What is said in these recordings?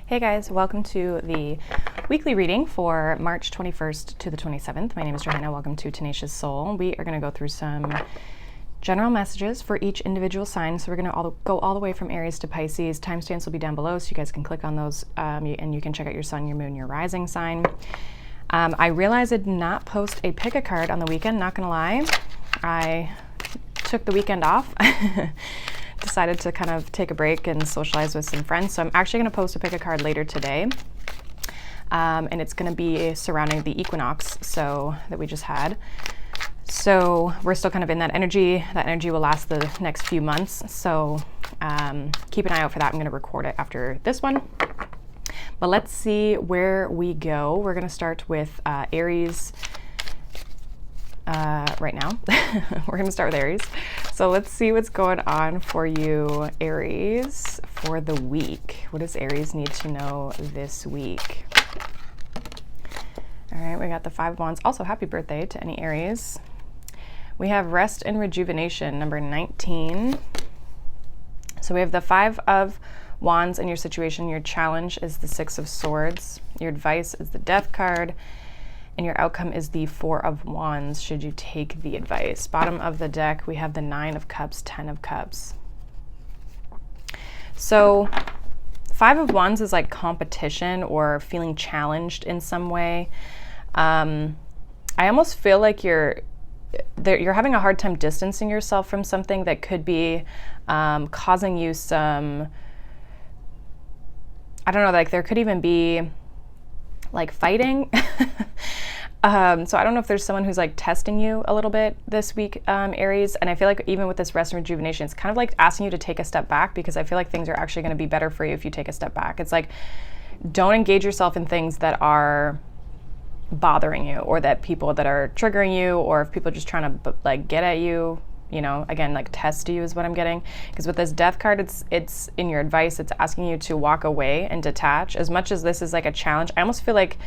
Hey guys, welcome to the weekly reading for March 21st to the 27th. My name is Johanna. Welcome to Tenacious Soul. We are going to go through some general messages for each individual sign. So we're going to go all the way from Aries to Pisces. Timestamps will be down below, so you guys can click on those and you can check out your sun, your moon, your rising sign. I realized I did not post a pick a card on the weekend, not going to lie. I took the weekend off. Decided to kind of take a break and socialize with some friends. So I'm actually going to post a pick a card later today. And it's going to be surrounding the equinox that we just had. So we're still kind of in that energy. That energy will last the next few months. So keep an eye out for that. I'm going to record it after this one. But let's see where we go. We're going to start with Aries right now. We're going to start with Aries. So let's see what's going on for you, Aries, for the week. What does Aries need to know this week? All right, we got the Five of Wands. Also, happy birthday to any Aries. We have Rest and Rejuvenation, number 19. So we have the Five of Wands in your situation. Your challenge is the Six of Swords. Your advice is the Death card. And your outcome is the Four of Wands, should you take the advice. Bottom of the deck, we have the Nine of Cups, Ten of Cups. So Five of Wands is like competition or feeling challenged in some way. I almost feel like you're having a hard time distancing yourself from something that could be causing you some, I don't know, like there could even be like fighting. So I don't know if there's someone who's like testing you a little bit this week, Aries. And I feel like even with this Rest and Rejuvenation, it's kind of like asking you to take a step back, because I feel like things are actually going to be better for you if you take a step back. It's like, don't engage yourself in things that are bothering you, or that people that are triggering you, or if people are just trying to like get at you, you know, again, like test you is what I'm getting. Because with this Death card, it's in your advice, it's asking you to walk away and detach. As much as this is like a challenge, I almost feel like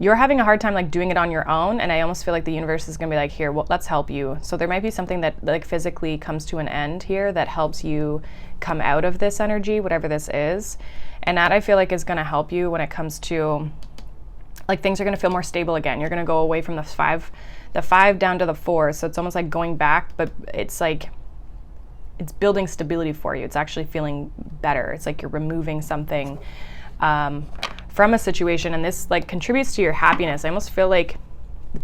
you're having a hard time like doing it on your own, and I almost feel like the universe is gonna be like, here, well, let's help you. So there might be something that like physically comes to an end here that helps you come out of this energy, whatever this is. And that I feel like is gonna help you when it comes to like things are gonna feel more stable again. You're gonna go away from the five down to the four. So it's almost like going back, but it's like, it's building stability for you. It's actually feeling better. It's like you're removing something from a situation, and this like contributes to your happiness. I almost feel like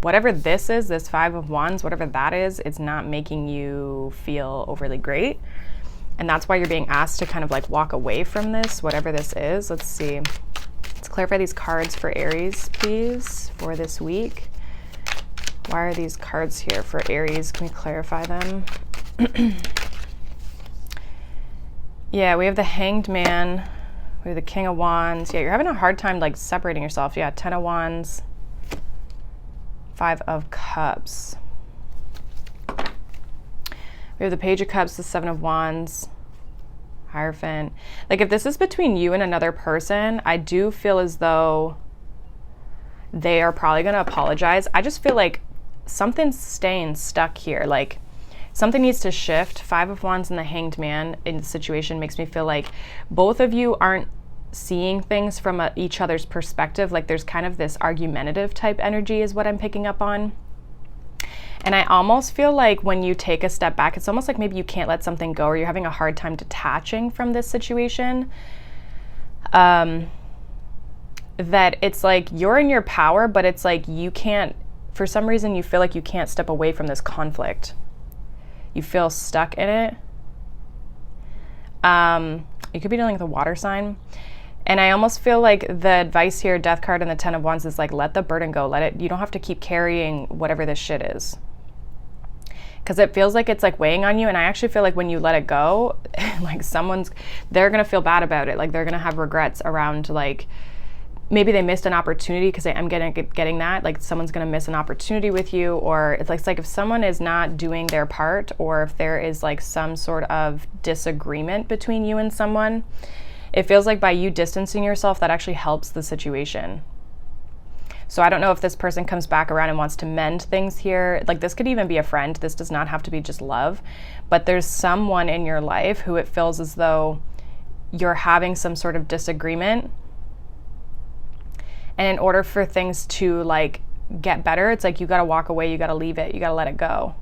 whatever this is, this Five of Wands, whatever that is, it's not making you feel overly great. And that's why you're being asked to kind of like walk away from this, whatever this is. Let's see. Let's clarify these cards for Aries, please, for this week. Why are these cards here for Aries? Can we clarify them? Yeah, we have the Hanged Man. We have the King of Wands. Yeah, you're having a hard time like separating yourself. Yeah, Ten of Wands. Five of Cups. We have the Page of Cups, the Seven of Wands. Hierophant. Like if this is between you and another person, I do feel as though they are probably going to apologize. I just feel like something's staying stuck here. Like something needs to shift. Five of Wands and the Hanged Man in the situation makes me feel like both of you aren't seeing things from each other's perspective. Like there's kind of this argumentative type energy is what I'm picking up on. And I almost feel like when you take a step back, it's almost like maybe you can't let something go, or you're having a hard time detaching from this situation. That it's like you're in your power, but it's like you can't, for some reason you feel like you can't step away from this conflict. You feel stuck in it. You could be dealing with a water sign. And I almost feel like the advice here, Death card and the Ten of Wands, is like, let the burden go. You don't have to keep carrying whatever this shit is. Because it feels like it's like weighing on you. And I actually feel like when you let it go, like they're going to feel bad about it. Like they're going to have regrets around like, maybe they missed an opportunity, because I'm getting that. Like someone's going to miss an opportunity with you, or it's like if someone is not doing their part, or if there is like some sort of disagreement between you and someone, it feels like by you distancing yourself, that actually helps the situation. So I don't know if this person comes back around and wants to mend things here. Like this could even be a friend. This does not have to be just love, but there's someone in your life who it feels as though you're having some sort of disagreement. And in order for things to like get better, it's like you got to walk away, you got to leave it, you got to let it go.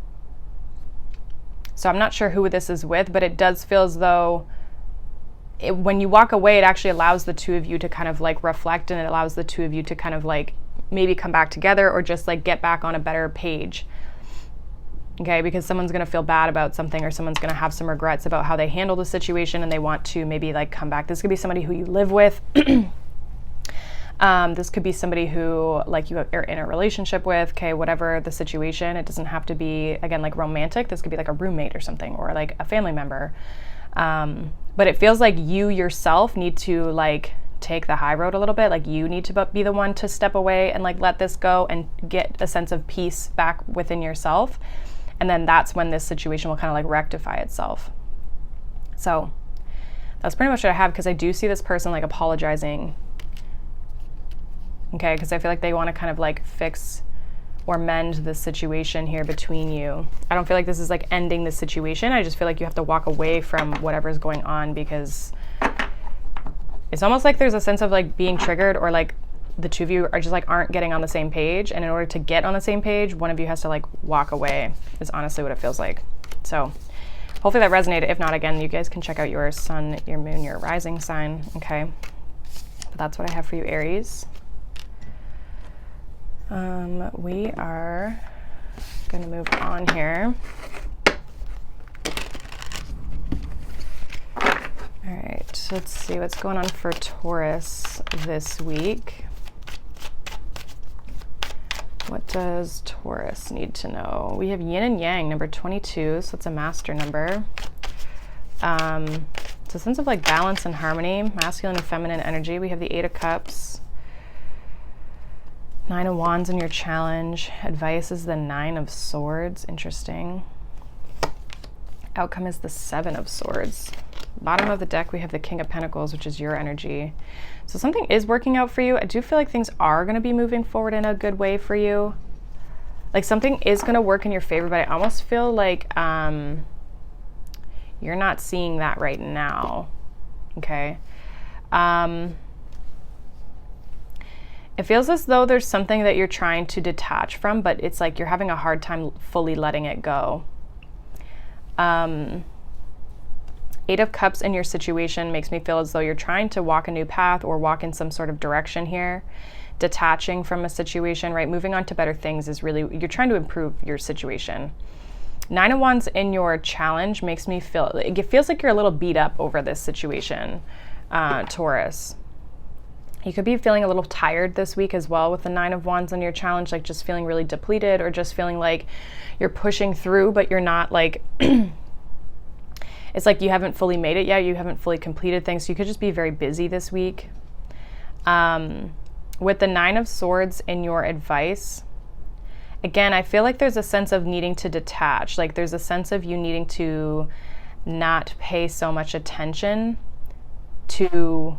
So I'm not sure who this is with, but it does feel as though when you walk away, it actually allows the two of you to kind of like reflect, and it allows the two of you to kind of like maybe come back together or just like get back on a better page. Okay, because someone's going to feel bad about something, or someone's going to have some regrets about how they handled the situation, and they want to maybe like come back. This could be somebody who you live with. This could be somebody who like you are in a relationship with, okay, whatever the situation. It doesn't have to be, again, like romantic. This could be like a roommate or something, or like a family member. But it feels like you yourself need to like take the high road a little bit. Like you need to be the one to step away and like let this go and get a sense of peace back within yourself. And then that's when this situation will kind of like rectify itself. So that's pretty much what I have, because I do see this person like apologizing. Okay, because I feel like they want to kind of like fix or mend the situation here between you. I don't feel like this is like ending the situation. I just feel like you have to walk away from whatever's going on, because it's almost like there's a sense of like being triggered, or like the two of you are just like aren't getting on the same page. And in order to get on the same page, one of you has to like walk away, is honestly what it feels like. So hopefully that resonated. If not, again, you guys can check out your sun, your moon, your rising sign. Okay. But that's what I have for you, Aries. We are going to move on here. All right, so let's see what's going on for Taurus this week. What does Taurus need to know? We have yin and yang, number 22, so it's a master number. It's a sense of like balance and harmony, masculine and feminine energy. We have the 8 of Cups. 9 of Wands in your challenge. Advice is the 9 of Swords. Interesting. Outcome is the 7 of Swords. Bottom of the deck, we have the King of Pentacles, which is your energy. So something is working out for you. I do feel like things are going to be moving forward in a good way for you. Like something is going to work in your favor, but I almost feel like you're not seeing that right now. Okay. It feels as though there's something that you're trying to detach from, but it's like you're having a hard time fully letting it go. 8 of Cups in your situation makes me feel as though you're trying to walk a new path or walk in some sort of direction here. Detaching from a situation, right? Moving on to better things is really, you're trying to improve your situation. 9 of Wands in your challenge makes me feel, it feels like you're a little beat up over this situation, Taurus. You could be feeling a little tired this week as well with the 9 of Wands on your challenge, like just feeling really depleted, or just feeling like you're pushing through, but you're not like, it's like you haven't fully made it yet. You haven't fully completed things. So you could just be very busy this week. With the 9 of Swords in your advice, again, I feel like there's a sense of needing to detach. Like there's a sense of you needing to not pay so much attention to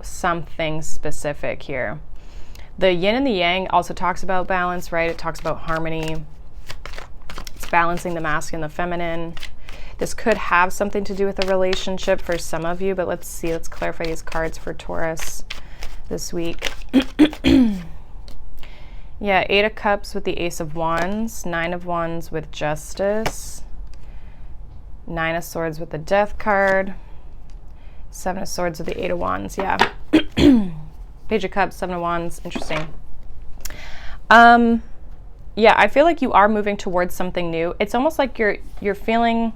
something specific here. The yin and the yang also talks about balance, right? It talks about harmony. It's balancing the masculine and the feminine. This could have something to do with a relationship for some of you, but let's see. Let's clarify these cards for Taurus this week. Yeah, 8 of Cups with the Ace of Wands, 9 of Wands with Justice, 9 of Swords with the Death card, 7 of Swords with the 8 of Wands. Yeah. Page of Cups, 7 of Wands. Interesting. Yeah, I feel like you are moving towards something new. It's almost like you're feeling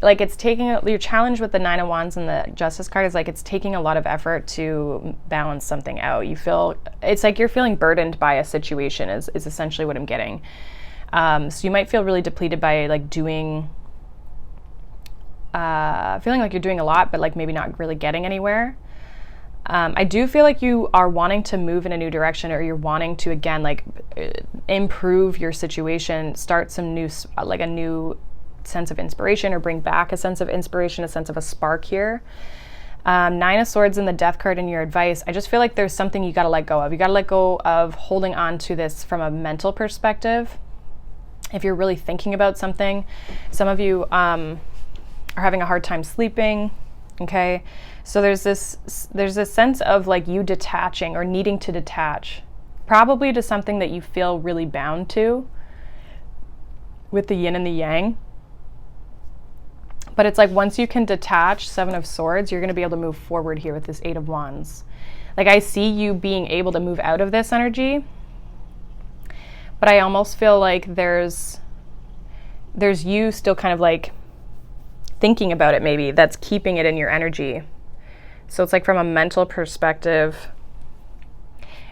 like it's taking your challenge with the 9 of Wands and the Justice card is like it's taking a lot of effort to balance something out. You feel it's like you're feeling burdened by a situation is essentially what I'm getting. So you might feel really depleted by like doing feeling like you're doing a lot, but like maybe not really getting anywhere. I do feel like you are wanting to move in a new direction, or you're wanting to, again, like improve your situation, start some new, like a new sense of inspiration, or bring back a sense of inspiration, a sense of a spark here. 9 of Swords in the Death card in your advice. I just feel like there's something you got to let go of. You got to let go of holding on to this from a mental perspective. If you're really thinking about something, some of you, are having a hard time sleeping. Okay, so there's this sense of like you detaching or needing to detach, probably to something that you feel really bound to with the yin and the yang. But it's like once you can detach, Seven of Swords, you're going to be able to move forward here with this Eight of Wands. Like I see you being able to move out of this energy, but I almost feel like there's you still kind of like thinking about it maybe, that's keeping it in your energy. So it's like from a mental perspective,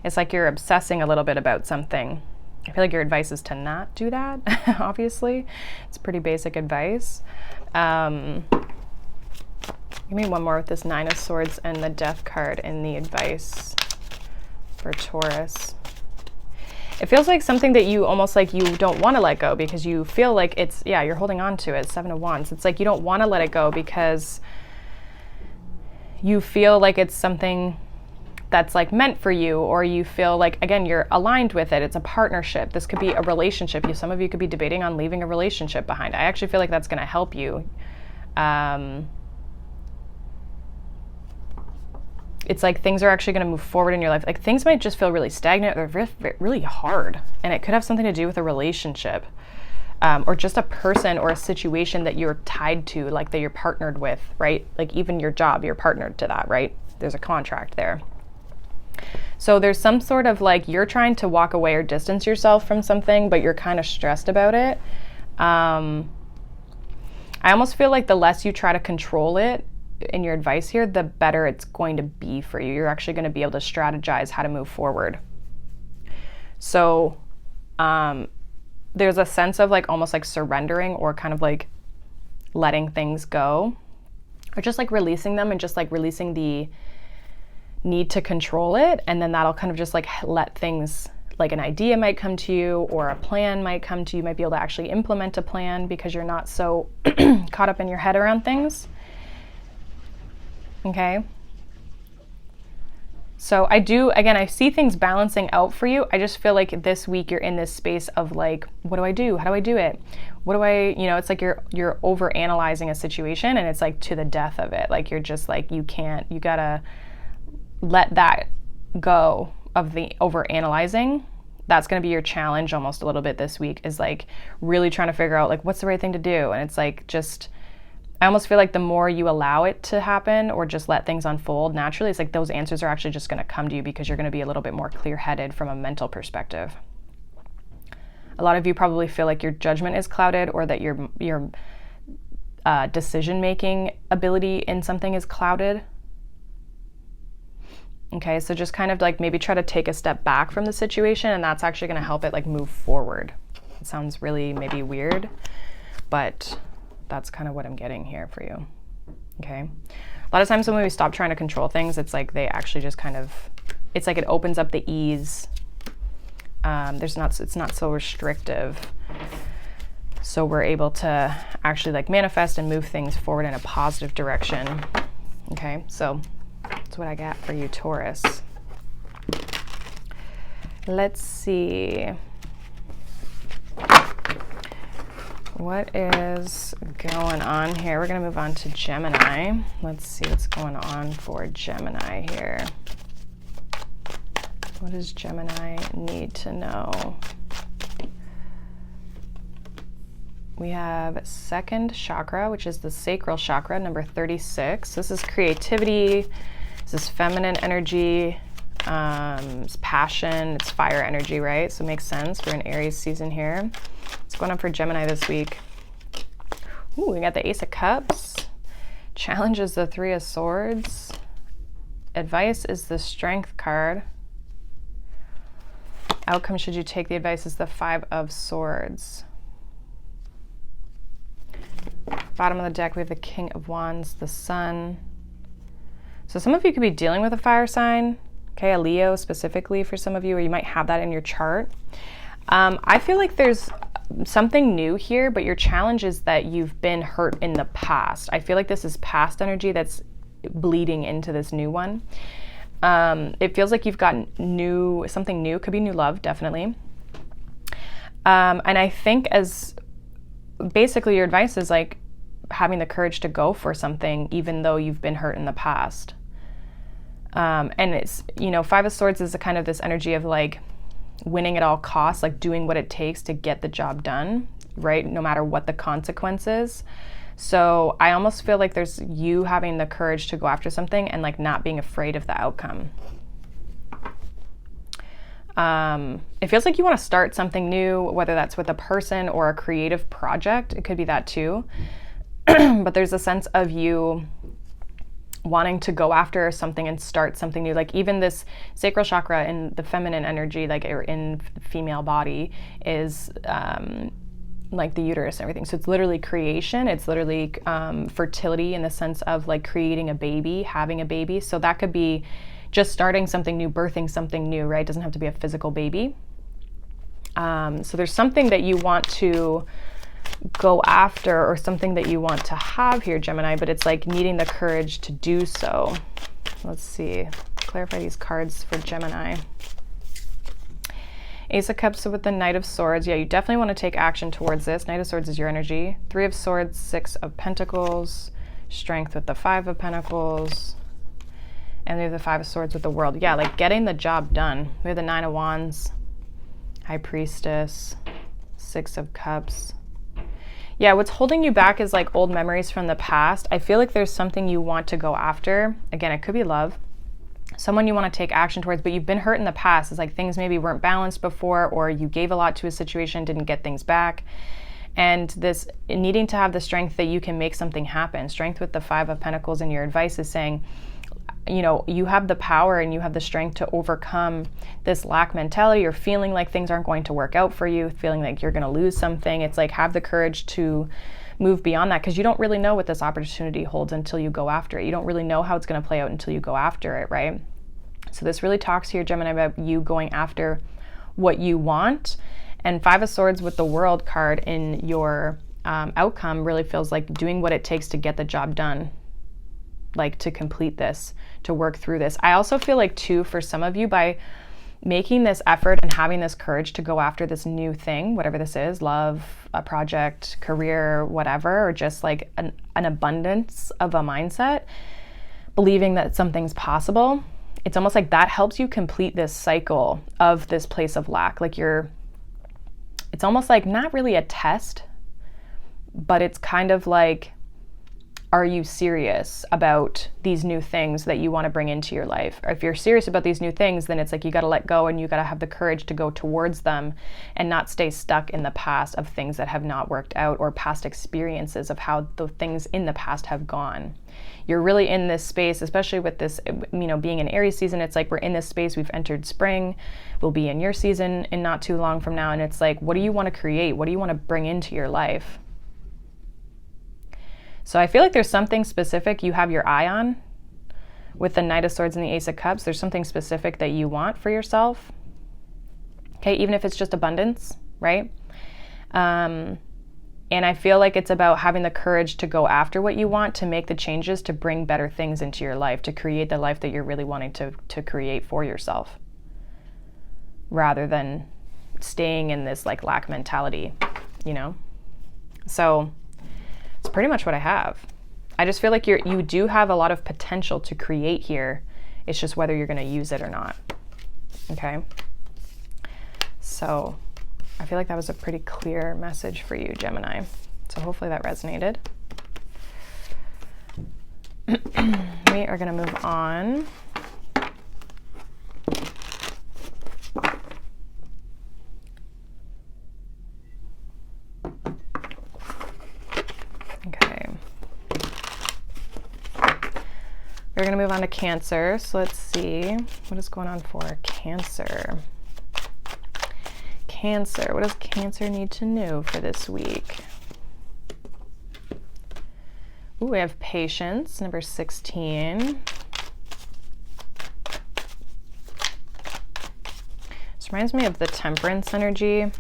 it's like you're obsessing a little bit about something. I feel like your advice is to not do that, obviously. It's pretty basic advice. Give me one more with this Nine of Swords and the Death card in the advice for Taurus. It feels like something that you almost like you don't want to let go because you feel like it's, yeah, you're holding on to it. Seven of Wands. It's like you don't want to let it go because you feel like it's something that's like meant for you, or you feel like, again, you're aligned with it. It's a partnership. This could be a relationship. Some of you could be debating on leaving a relationship behind. I actually feel like that's going to help you. It's like things are actually going to move forward in your life. Like things might just feel really stagnant or really hard. And it could have something to do with a relationship, or just a person or a situation that you're tied to, like that you're partnered with, right? Like even your job, you're partnered to that, right? There's a contract there. So there's some sort of like you're trying to walk away or distance yourself from something, but you're kind of stressed about it. I almost feel like the less you try to control it in your advice here, the better it's going to be for you. You're actually going to be able to strategize how to move forward. So there's a sense of like almost like surrendering or kind of like letting things go, or just like releasing them and just like releasing the need to control it. And then that'll kind of just like let things, like an idea might come to you or a plan might come to you. You might be able to actually implement a plan because you're not so caught up in your head around things. Okay. So I see things balancing out for you. I just feel like this week you're in this space of like, what do I do? How do I do it? It's like you're over analyzing a situation, and it's like to the death of it. Like you're just like, you gotta let that go of the over analyzing. That's going to be your challenge almost a little bit this week, is like really trying to figure out like what's the right thing to do. And it's like I almost feel like the more you allow it to happen or just let things unfold naturally, it's like those answers are actually just going to come to you because you're going to be a little bit more clear-headed from a mental perspective. A lot of you probably feel like your judgment is clouded, or that your decision-making ability in something is clouded. Okay, so just kind of like maybe try to take a step back from the situation, and that's actually going to help it like move forward. It sounds really maybe weird, but that's kind of what I'm getting here for you. Okay. A lot of times when we stop trying to control things, it's like they actually just kind of, it's like it opens up the ease. It's not so restrictive. So we're able to actually like manifest and move things forward in a positive direction. Okay. So that's what I got for you, Taurus. Let's see. What is going on here? We're going to move on to Gemini. Let's see what's going on for Gemini here. What does Gemini need to know? We have second chakra, which is the sacral chakra, number 36. This is creativity. This is feminine energy. It's passion. It's fire energy, right? So it makes sense. We're in Aries season here. What's going on for Gemini this week? Ooh, we got the Ace of Cups. Challenge is the Three of Swords. Advice is the Strength card. Outcome, should you take the advice, is the Five of Swords. Bottom of the deck, we have the King of Wands, the Sun. So some of you could be dealing with a fire sign. Okay, a Leo specifically for some of you, or you might have that in your chart. I feel like there's something new here, but your challenge is that you've been hurt in the past. I feel like this is past energy that's bleeding into this new one. It feels like you've gotten something new, could be new love, definitely. And I think as basically your advice is like, having the courage to go for something even though you've been hurt in the past. And it's, you know, Five of Swords is a kind of this energy of like winning at all costs, like doing what it takes to get the job done, right? No matter what the consequences. So I almost feel like there's you having the courage to go after something and like not being afraid of the outcome. It feels like you want to start something new, whether that's with a person or a creative project. It could be that too. But there's a sense of you wanting to go after something and start something new. Like even this sacral chakra in the feminine energy, like in the female body, is like the uterus and everything. So it's literally creation. It's literally fertility in the sense of like creating a baby, having a baby. So that could be just starting something new, birthing something new, right? It doesn't have to be a physical baby. So there's something that you want to go after or something that you want to have here, Gemini, but it's like needing the courage to do so. Let's see, clarify these cards for Gemini. Ace of Cups with the Knight of Swords. Yeah, you definitely want to take action towards this. Knight of Swords is your energy. Three of Swords, Six of Pentacles, Strength with the Five of Pentacles, and we have the Five of Swords with the World. Yeah, like getting the job done. We have the Nine of Wands, High Priestess, Six of Cups. Yeah, what's holding you back is like old memories from the past. I feel like there's something you want to go after. Again, it could be love. Someone you want to take action towards, but you've been hurt in the past. It's like things maybe weren't balanced before, or you gave a lot to a situation, didn't get things back. And this needing to have the strength that you can make something happen. Strength with the Five of Pentacles, and your advice is saying, you know, you have the power and you have the strength to overcome this lack mentality, or feeling like things aren't going to work out for you, feeling like you're going to lose something. It's like have the courage to move beyond that, because you don't really know what this opportunity holds until you go after it. You don't really know how it's going to play out until you go after it, right? So this really talks here, Gemini, about you going after what you want. And Five of Swords with the World card in your outcome really feels like doing what it takes to get the job done, like to complete this, to work through this. I also feel like too, for some of you, by making this effort and having this courage to go after this new thing, whatever this is, love, a project, career, whatever, or just like an abundance of a mindset, believing that something's possible, it's almost like that helps you complete this cycle of this place of lack. Like it's almost like not really a test, but it's kind of like, are you serious about these new things that you want to bring into your life? Or if you're serious about these new things, then it's like you got to let go and you got to have the courage to go towards them and not stay stuck in the past of things that have not worked out, or past experiences of how the things in the past have gone. You're really in this space, especially with this, you know, being an Aries season. It's like we're in this space, we've entered spring, we'll be in your season in not too long from now. And it's like, what do you want to create? What do you want to bring into your life? So I feel like there's something specific you have your eye on with the Knight of Swords and the Ace of Cups. There's something specific that you want for yourself. Okay, even if it's just abundance, right? And I feel like it's about having the courage to go after what you want, to make the changes, to bring better things into your life, to create the life that you're really wanting to create for yourself, rather than staying in this like lack mentality, you know? So it's pretty much what I have. I just feel like you do have a lot of potential to create here. It's just whether you're going to use it or not. Okay? So I feel like that was a pretty clear message for you, Gemini. So hopefully that resonated. We are going to move on. Okay. We're going to move on to Cancer. So let's see what is going on for Cancer. Cancer, what does Cancer need to know for this week? Ooh, we have Patience, number 16. This reminds me of the Temperance energy.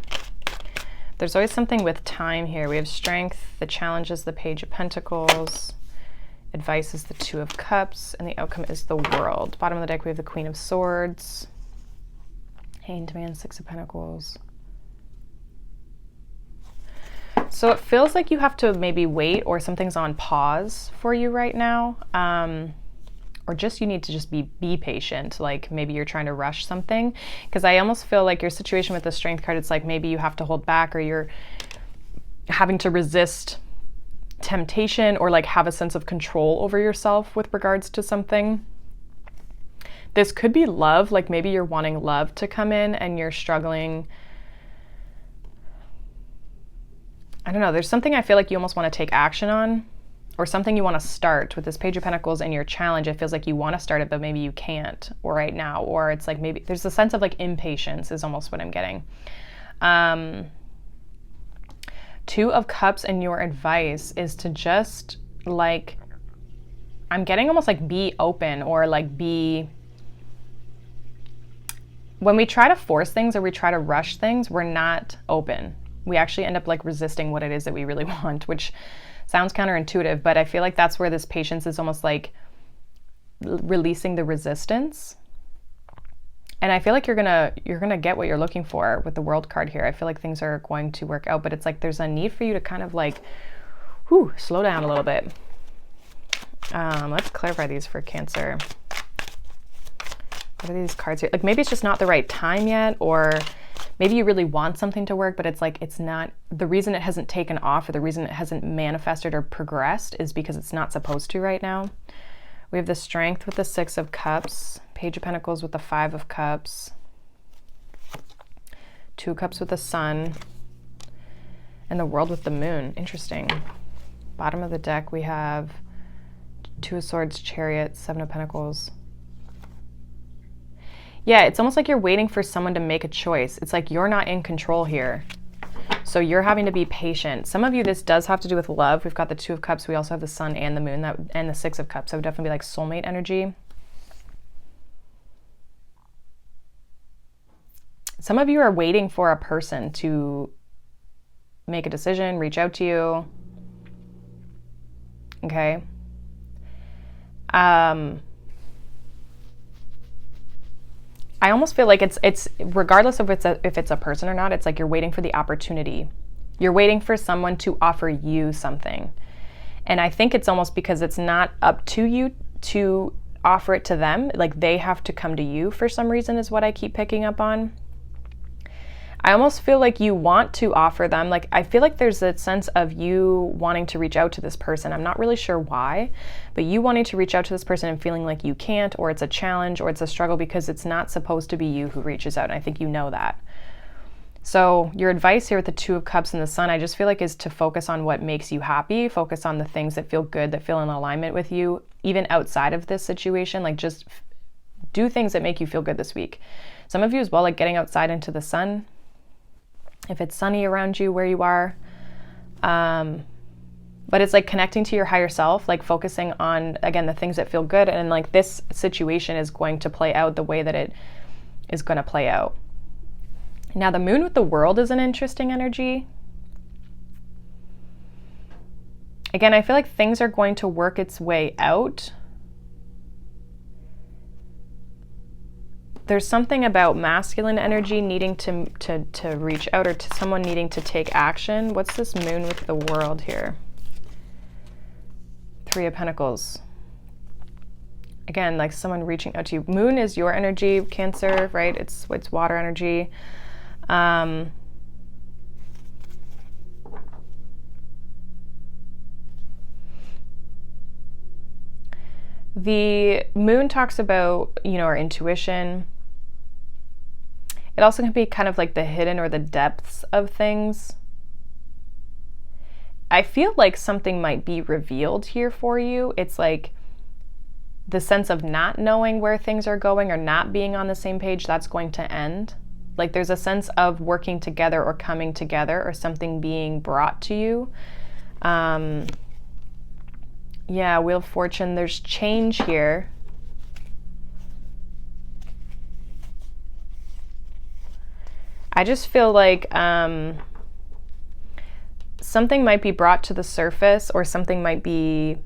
There's always something with time here. We have Strength, the Challenge is the Page of Pentacles, Advice is the Two of Cups, and the outcome is the World. Bottom of the deck, we have the Queen of Swords, Hanged Man, Six of Pentacles. So it feels like you have to maybe wait, or something's on pause for you right now. Or just you need to just be patient. Like maybe you're trying to rush something. Because I almost feel like your situation with the Strength card, it's like maybe you have to hold back, or you're having to resist temptation, or like have a sense of control over yourself with regards to something. This could be love. Like maybe you're wanting love to come in and you're struggling. I don't know. There's something I feel like you almost want to take action on, or something you want to start with this Page of Pentacles and your challenge. It feels like you want to start it, but maybe you can't, or right now, or it's like maybe there's a sense of like impatience is almost what I'm getting. Two of Cups, and your advice is to just like, I'm getting almost like be open, or like be, when we try to force things or we try to rush things, we're not open. We actually end up like resisting what it is that we really want, which sounds counterintuitive, but I feel like that's where this patience is almost like releasing the resistance. And I feel like you're gonna get what you're looking for with the World card here. I feel like things are going to work out, but it's like there's a need for you to kind of like, slow down a little bit. Let's clarify these for Cancer. What are these cards here? Like maybe it's just not the right time yet, or maybe you really want something to work, but it's like it's not. The reason it hasn't taken off, or the reason it hasn't manifested or progressed, is because it's not supposed to right now. We have the Strength with the Six of Cups, Page of Pentacles with the Five of Cups, Two of Cups with the Sun, and the World with the Moon. Interesting. Bottom of the deck we have Two of Swords, Chariot, Seven of Pentacles. Yeah, it's almost like you're waiting for someone to make a choice. It's like you're not in control here. So you're having to be patient. Some of you, this does have to do with love. We've got the Two of Cups. We also have the Sun and the Moon, and the Six of Cups. That would definitely be like soulmate energy. Some of you are waiting for a person to make a decision, reach out to you. Okay. I almost feel like it's regardless of if it's a person or not, it's like you're waiting for the opportunity. You're waiting for someone to offer you something. And I think it's almost because it's not up to you to offer it to them. Like they have to come to you for some reason, is what I keep picking up on. I almost feel like you want to offer them. Like I feel like there's a sense of you wanting to reach out to this person. I'm not really sure why, but you wanting to reach out to this person and feeling like you can't, or it's a challenge, or it's a struggle, because it's not supposed to be you who reaches out. And I think you know that. So your advice here with the Two of Cups and the Sun, I just feel like is to focus on what makes you happy, focus on the things that feel good, that feel in alignment with you, even outside of this situation. Like just do things that make you feel good this week. Some of you as well, like getting outside into the sun, if it's sunny around you where you are. But it's like connecting to your higher self, like focusing on, again, the things that feel good. And like this situation is going to play out the way that it is going to play out. Now the Moon with the World is an interesting energy. Again, I feel like things are going to work its way out. There's something about masculine energy needing to reach out, or to someone needing to take action. What's this Moon with the World here? Three of Pentacles. Again, like someone reaching out to you. Moon is your energy, Cancer, right? It's water energy. The Moon talks about, our intuition. It also can be kind of like the hidden or the depths of things. I feel like something might be revealed here for you. It's like the sense of not knowing where things are going, or not being on the same page, that's going to end. Like there's a sense of working together, or coming together, or something being brought to you. Yeah, Wheel of Fortune, there's change here. I just feel like something might be brought to the surface, or something might be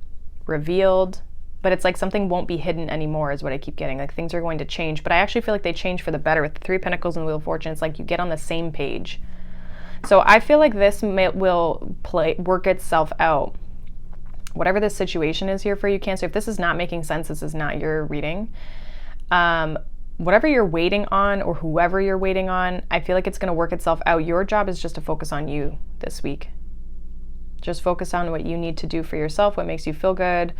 revealed, but it's like something won't be hidden anymore is what I keep getting. Like things are going to change, but I actually feel like they change for the better with the Three of Pentacles and the Wheel of Fortune. It's like you get on the same page. So I feel like this will work itself out. Whatever this situation is here for you, Cancer, if this is not making sense, this is not your reading. Whatever you're waiting on or whoever you're waiting on, I feel like it's going to work itself out. Your job is just to focus on you this week. Just focus on what you need to do for yourself, what makes you feel good,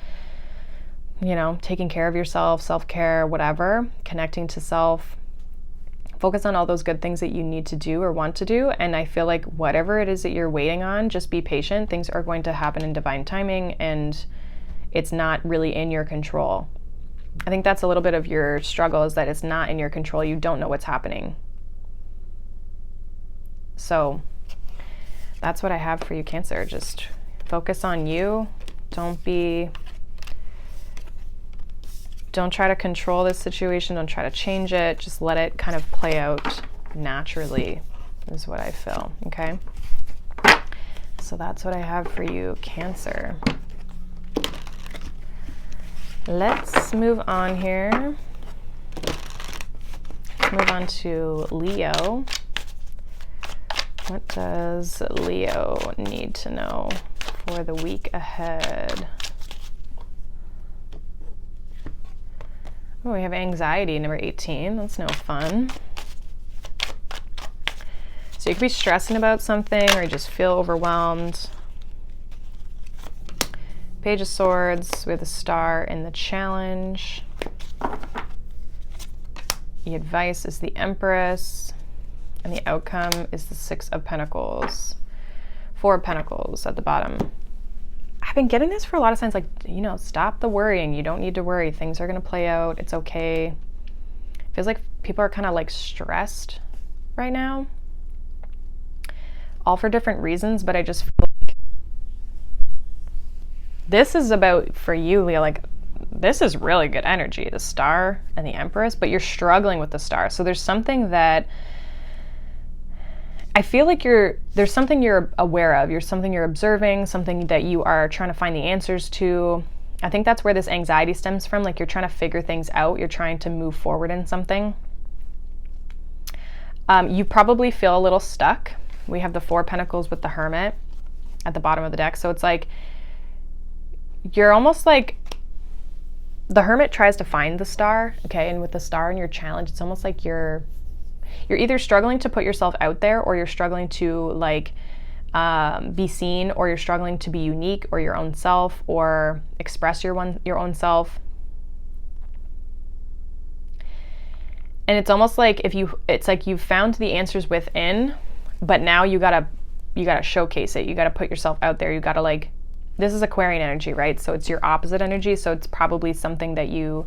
you know, taking care of yourself, self-care, whatever, connecting to self. Focus on all those good things that you need to do or want to do. And I feel like whatever it is that you're waiting on, just be patient. Things are going to happen in divine timing, and it's not really in your control. I think that's a little bit of your struggle, is that it's not in your control. You don't know what's happening. So that's what I have for you, Cancer. Just focus on you. Don't try to control this situation. Don't try to change it. Just let it kind of play out naturally, is what I feel. Okay. So that's what I have for you, Cancer. Let's move on here. Let's move on to Leo. What does Leo need to know for the week ahead? Oh, we have anxiety, number 18. That's no fun. So you could be stressing about something, or you just feel overwhelmed. Page of Swords with a star in the challenge. The advice is the Empress, and the outcome is the Six of Pentacles. Four of Pentacles at the bottom. I've been getting this for a lot of signs, like, you know, stop the worrying. You don't need to worry. Things are going to play out. It's okay. It feels like people are kind of like stressed right now. All for different reasons, but I just feel like this is about, for you, Leo, like, this is really good energy, the Star and the Empress, but you're struggling with the Star. So there's something that I feel like there's something you're aware of, something you're observing, something that you are trying to find the answers to. I think that's where this anxiety stems from. Like, you're trying to figure things out. You're trying to move forward in something. You probably feel a little stuck. We have the Four of Pentacles with the Hermit at the bottom of the deck. So it's like, you're almost like, the Hermit tries to find the Star, okay? And with the Star in your challenge, it's almost like you're either struggling to put yourself out there, or you're struggling to like be seen, or you're struggling to be unique or your own self, or express your own self. And it's almost like it's like you've found the answers within, but now you gotta showcase it. You gotta put yourself out there. You gotta, like, this is Aquarian energy, right? So it's your opposite energy. So it's probably something that you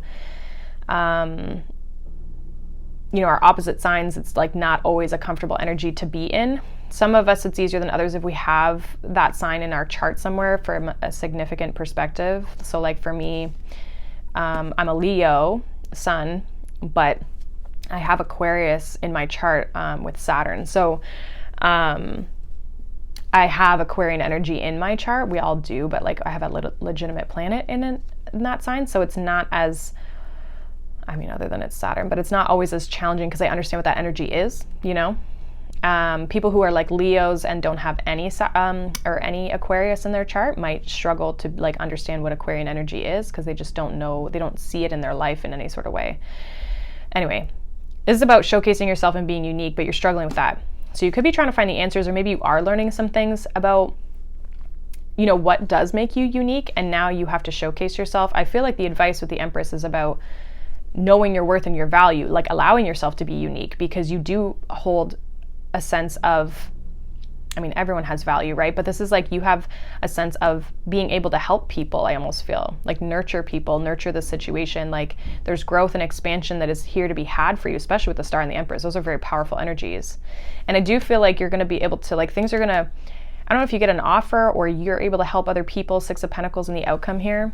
know, our opposite signs, it's like not always a comfortable energy to be in. Some of us, it's easier than others if we have that sign in our chart somewhere from a significant perspective. So like for me, I'm a Leo sun, but I have Aquarius in my chart with Saturn. So I have Aquarian energy in my chart. We all do, but like I have a legitimate planet in that sign. So it's not as, I mean, other than it's Saturn, but it's not always as challenging because I understand what that energy is, you know? People who are like Leos and don't have any or any Aquarius in their chart might struggle to like understand what Aquarian energy is because they just don't know, they don't see it in their life in any sort of way. Anyway, this is about showcasing yourself and being unique, but you're struggling with that. So you could be trying to find the answers, or maybe you are learning some things about, you know, what does make you unique, and now you have to showcase yourself. I feel like the advice with the Empress is about knowing your worth and your value, like allowing yourself to be unique, because you do hold a sense of, I mean, everyone has value, right? But this is like, you have a sense of being able to help people. I almost feel like nurture people, nurture the situation. Like there's growth and expansion that is here to be had for you, especially with the Star and the Empress. Those are very powerful energies. And I do feel like you're going to be able to, like, things are going to, I don't know if you get an offer or you're able to help other people, Six of Pentacles in the outcome here.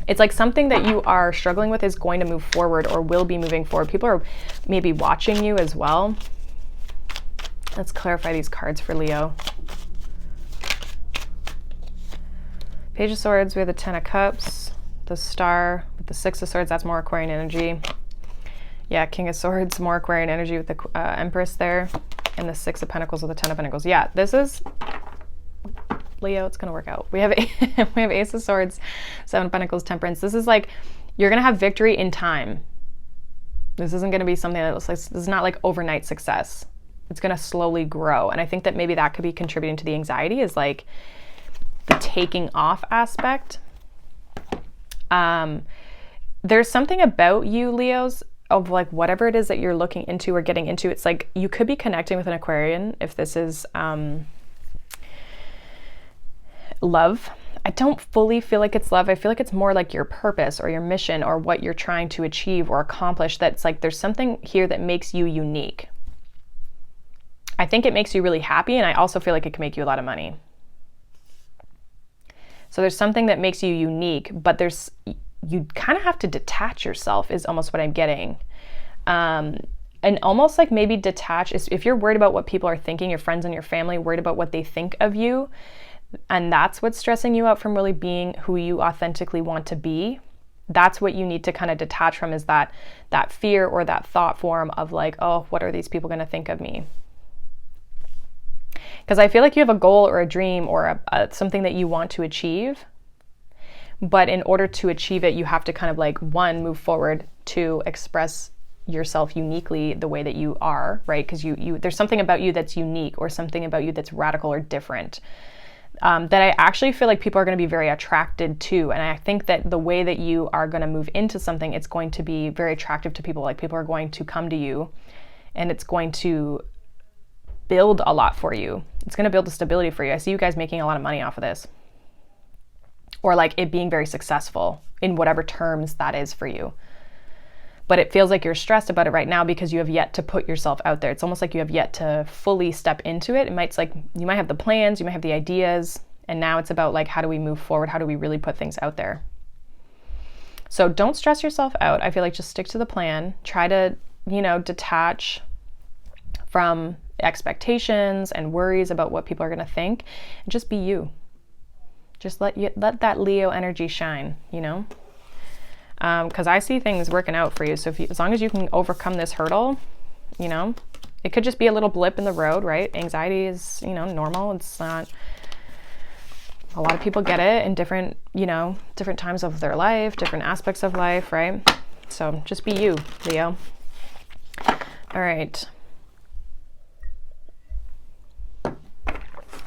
It's like something that you are struggling with is going to move forward or will be moving forward. People are maybe watching you as well. Let's clarify these cards for Leo. Page of Swords, we have the Ten of Cups, the Star with the Six of Swords, that's more Aquarian energy. Yeah, King of Swords, more Aquarian energy with the Empress there. and the Six of Pentacles with the Ten of Pentacles. Yeah, this is Leo. It's going to work out. We have we have Ace of Swords, Seven of Pentacles, Temperance. This is like, you're going to have victory in time. This isn't going to be something that looks like, this is not like overnight success. It's going to slowly grow. And I think that maybe that could be contributing to the anxiety, is like the taking off aspect. There's something about you, Leos, of like whatever it is that you're looking into or getting into. It's like you could be connecting with an Aquarian if this is love. I don't fully feel like it's love. I feel like it's more like your purpose or your mission or what you're trying to achieve or accomplish. That's like, there's something here that makes you unique. I think it makes you really happy, and I also feel like it can make you a lot of money. So there's something that makes you unique, but you kind of have to detach yourself, is almost what I'm getting. And almost like maybe detach, if you're worried about what people are thinking, your friends and your family, worried about what they think of you, and that's what's stressing you out from really being who you authentically want to be, that's what you need to kind of detach from, is that fear or that thought form of like, oh, what are these people going to think of me? Because I feel like you have a goal or a dream or something that you want to achieve. But in order to achieve it, you have to kind of like, one, move forward, two, express yourself uniquely the way that you are, right? Because there's something about you that's unique, or something about you that's radical or different, that I actually feel like people are going to be very attracted to. And I think that the way that you are going to move into something, it's going to be very attractive to people. Like, people are going to come to you, and it's going to build a lot for you. It's going to build a stability for you. I see you guys making a lot of money off of this, or like it being very successful in whatever terms that is for you. But it feels like you're stressed about it right now because you have yet to put yourself out there. It's almost like you have yet to fully step into it. It's like you might have the plans, you might have the ideas, and now it's about like, how do we move forward? How do we really put things out there? So don't stress yourself out. I feel like just stick to the plan. Try to, detach from expectations and worries about what people are going to think, and just be you. Just let that Leo energy shine, because I see things working out for you. So as long as you can overcome this hurdle, it could just be a little blip in the road, right? Anxiety is, normal. It's not, a lot of people get it in different times of their life, different aspects of life, right? So just be you, Leo. All right.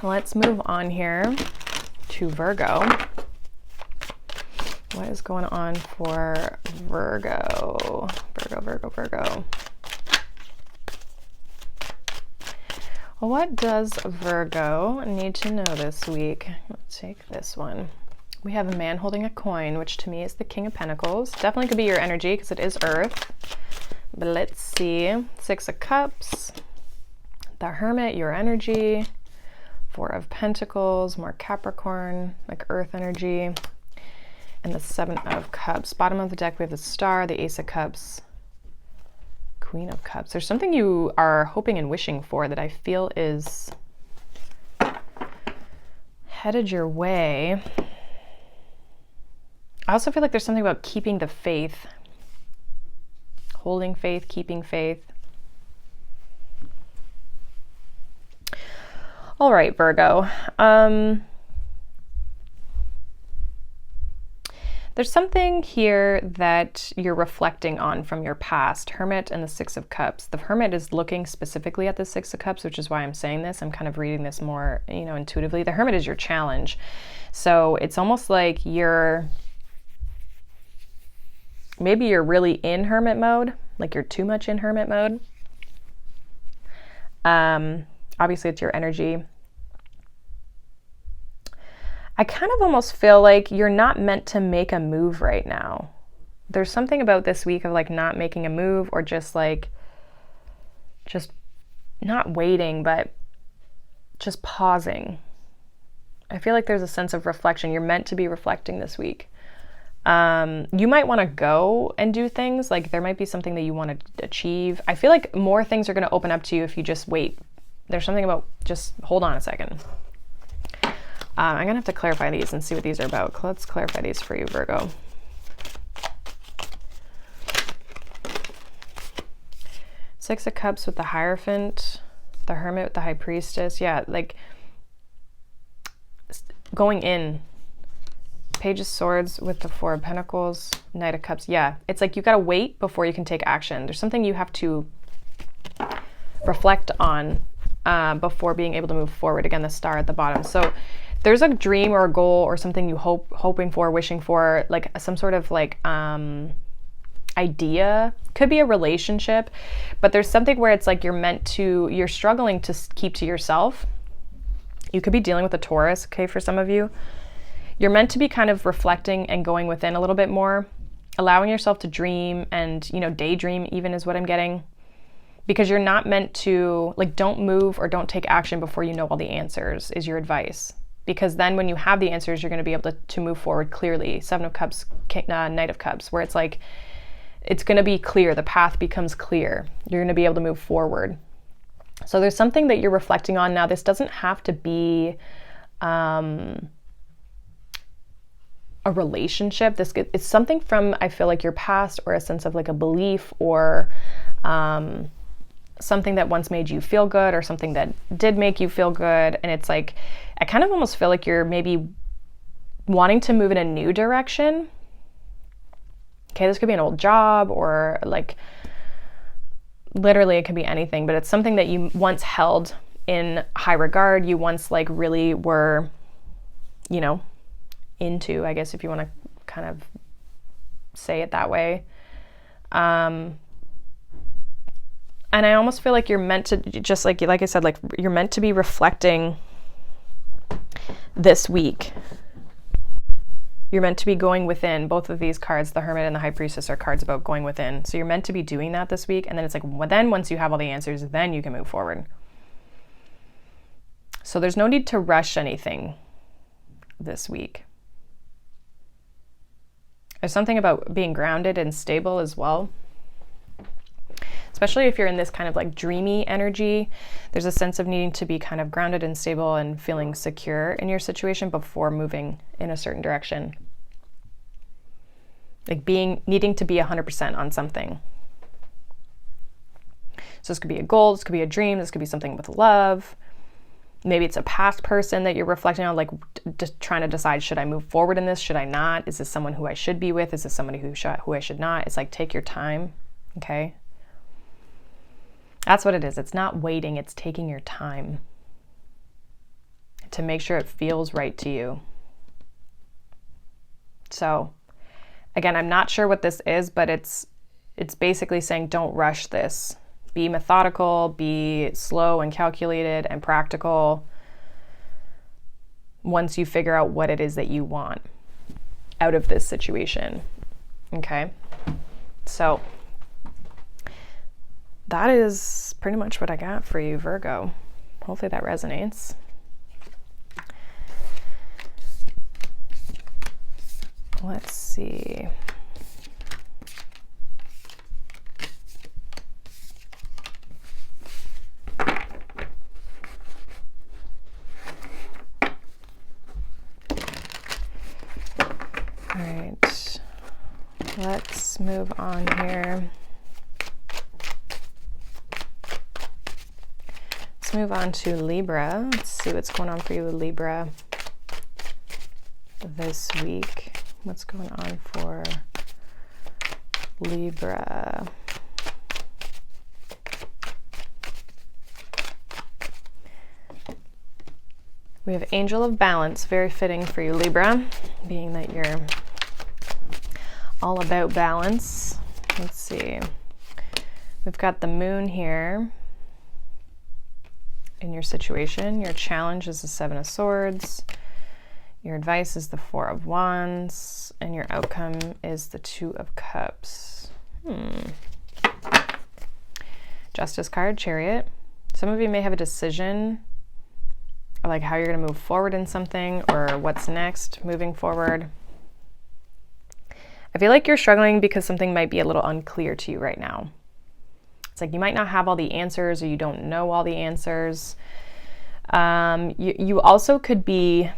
Let's move on here to Virgo. What is going on for Virgo? Virgo. Well, what does Virgo need to know this week? Let's take this one. We have a man holding a coin, which to me is the King of Pentacles. Definitely could be your energy because it is Earth. But let's see. Six of Cups. The Hermit, your energy. Four of Pentacles, more Capricorn, like Earth energy. And the Seven of Cups. Bottom of the deck, we have the Star, the Ace of Cups, Queen of Cups. There's something you are hoping and wishing for that I feel is headed your way. I also feel like there's something about keeping the faith. Holding faith, keeping faith. All right, Virgo. There's something here that you're reflecting on from your past. Hermit and the Six of Cups. The Hermit is looking specifically at the Six of Cups, which is why I'm saying this. I'm kind of reading this more, intuitively. The Hermit is your challenge. So it's almost like maybe you're really in Hermit mode, like you're too much in Hermit mode. Obviously it's your energy. I kind of almost feel like you're not meant to make a move right now. There's something about this week of like not making a move, or just not waiting, but just pausing. I feel like there's a sense of reflection. You're meant to be reflecting this week. You might want to go and do things. Like there might be something that you want to achieve. I feel like more things are going to open up to you if you just wait. There's something about just hold on a second. I'm going to have to clarify these and see what these are about. Let's clarify these for you, Virgo. Six of Cups with the Hierophant. The Hermit with the High Priestess. Yeah, like going in. Page of Swords with the Four of Pentacles, Knight of Cups. Yeah, it's like you got to wait before you can take action. There's something you have to reflect on before being able to move forward. Again, the star at the bottom. So there's a dream or a goal or something you hoping for, wishing for, like some sort of like idea. Could be a relationship, but there's something where it's like you're struggling to keep to yourself. You could be dealing with a Taurus, okay, for some of you. You're meant to be kind of reflecting and going within a little bit more, allowing yourself to dream and, you know, daydream even is what I'm getting, because you're not meant to, like, don't move or don't take action before you know all the answers is your advice. Because then when you have the answers, you're going to be able to move forward clearly. Seven of Cups, Knight of Cups, where it's like, it's going to be clear. The path becomes clear. You're going to be able to move forward. So there's something that you're reflecting on now. This doesn't have to be a relationship. It's something from, I feel like, your past, or a sense of like a belief, or something that once made you feel good, or something that did make you feel good. And it's like, I kind of almost feel like you're maybe wanting to move in a new direction. Okay, this could be an old job, or like literally it could be anything, but it's something that you once held in high regard. You once like really were, you know, into, I guess, if you want to kind of say it that way. And I almost feel like you're meant to, just like I said, like you're meant to be reflecting this week. You're meant to be going within. Both of these cards, the Hermit and the High Priestess, are cards about going within. So you're meant to be doing that this week. And then it's like, well, then once you have all the answers, then you can move forward. So there's no need to rush anything this week. There's something about being grounded and stable as well. Especially if you're in this kind of like dreamy energy, there's a sense of needing to be kind of grounded and stable and feeling secure in your situation before moving in a certain direction. Like needing to be 100% on something. So this could be a goal, this could be a dream, this could be something with love. Maybe it's a past person that you're reflecting on, like just trying to decide, should I move forward in this? Should I not? Is this someone who I should be with? Is this somebody who I should not? It's like, take your time, okay? That's what it is. It's not waiting, it's taking your time to make sure it feels right to you. So, again, I'm not sure what this is, but it's basically saying don't rush this. Be methodical, be slow and calculated and practical once you figure out what it is that you want out of this situation. Okay? So that is pretty much what I got for you, Virgo. Hopefully that resonates. Let's see. All right, let's move on here. Let's move on to Libra. Let's see what's going on for you with Libra this week. What's going on for Libra? We have Angel of Balance, very fitting for you, Libra, being that you're all about balance. Let's see. We've got the Moon here in your situation. Your challenge is the Seven of Swords. Your advice is the Four of Wands. And your outcome is the Two of Cups. Justice card, Chariot. Some of you may have a decision, like how you're going to move forward in something, or what's next moving forward. I feel like you're struggling because something might be a little unclear to you right now. It's like you might not have all the answers, or you don't know all the answers. You also could be,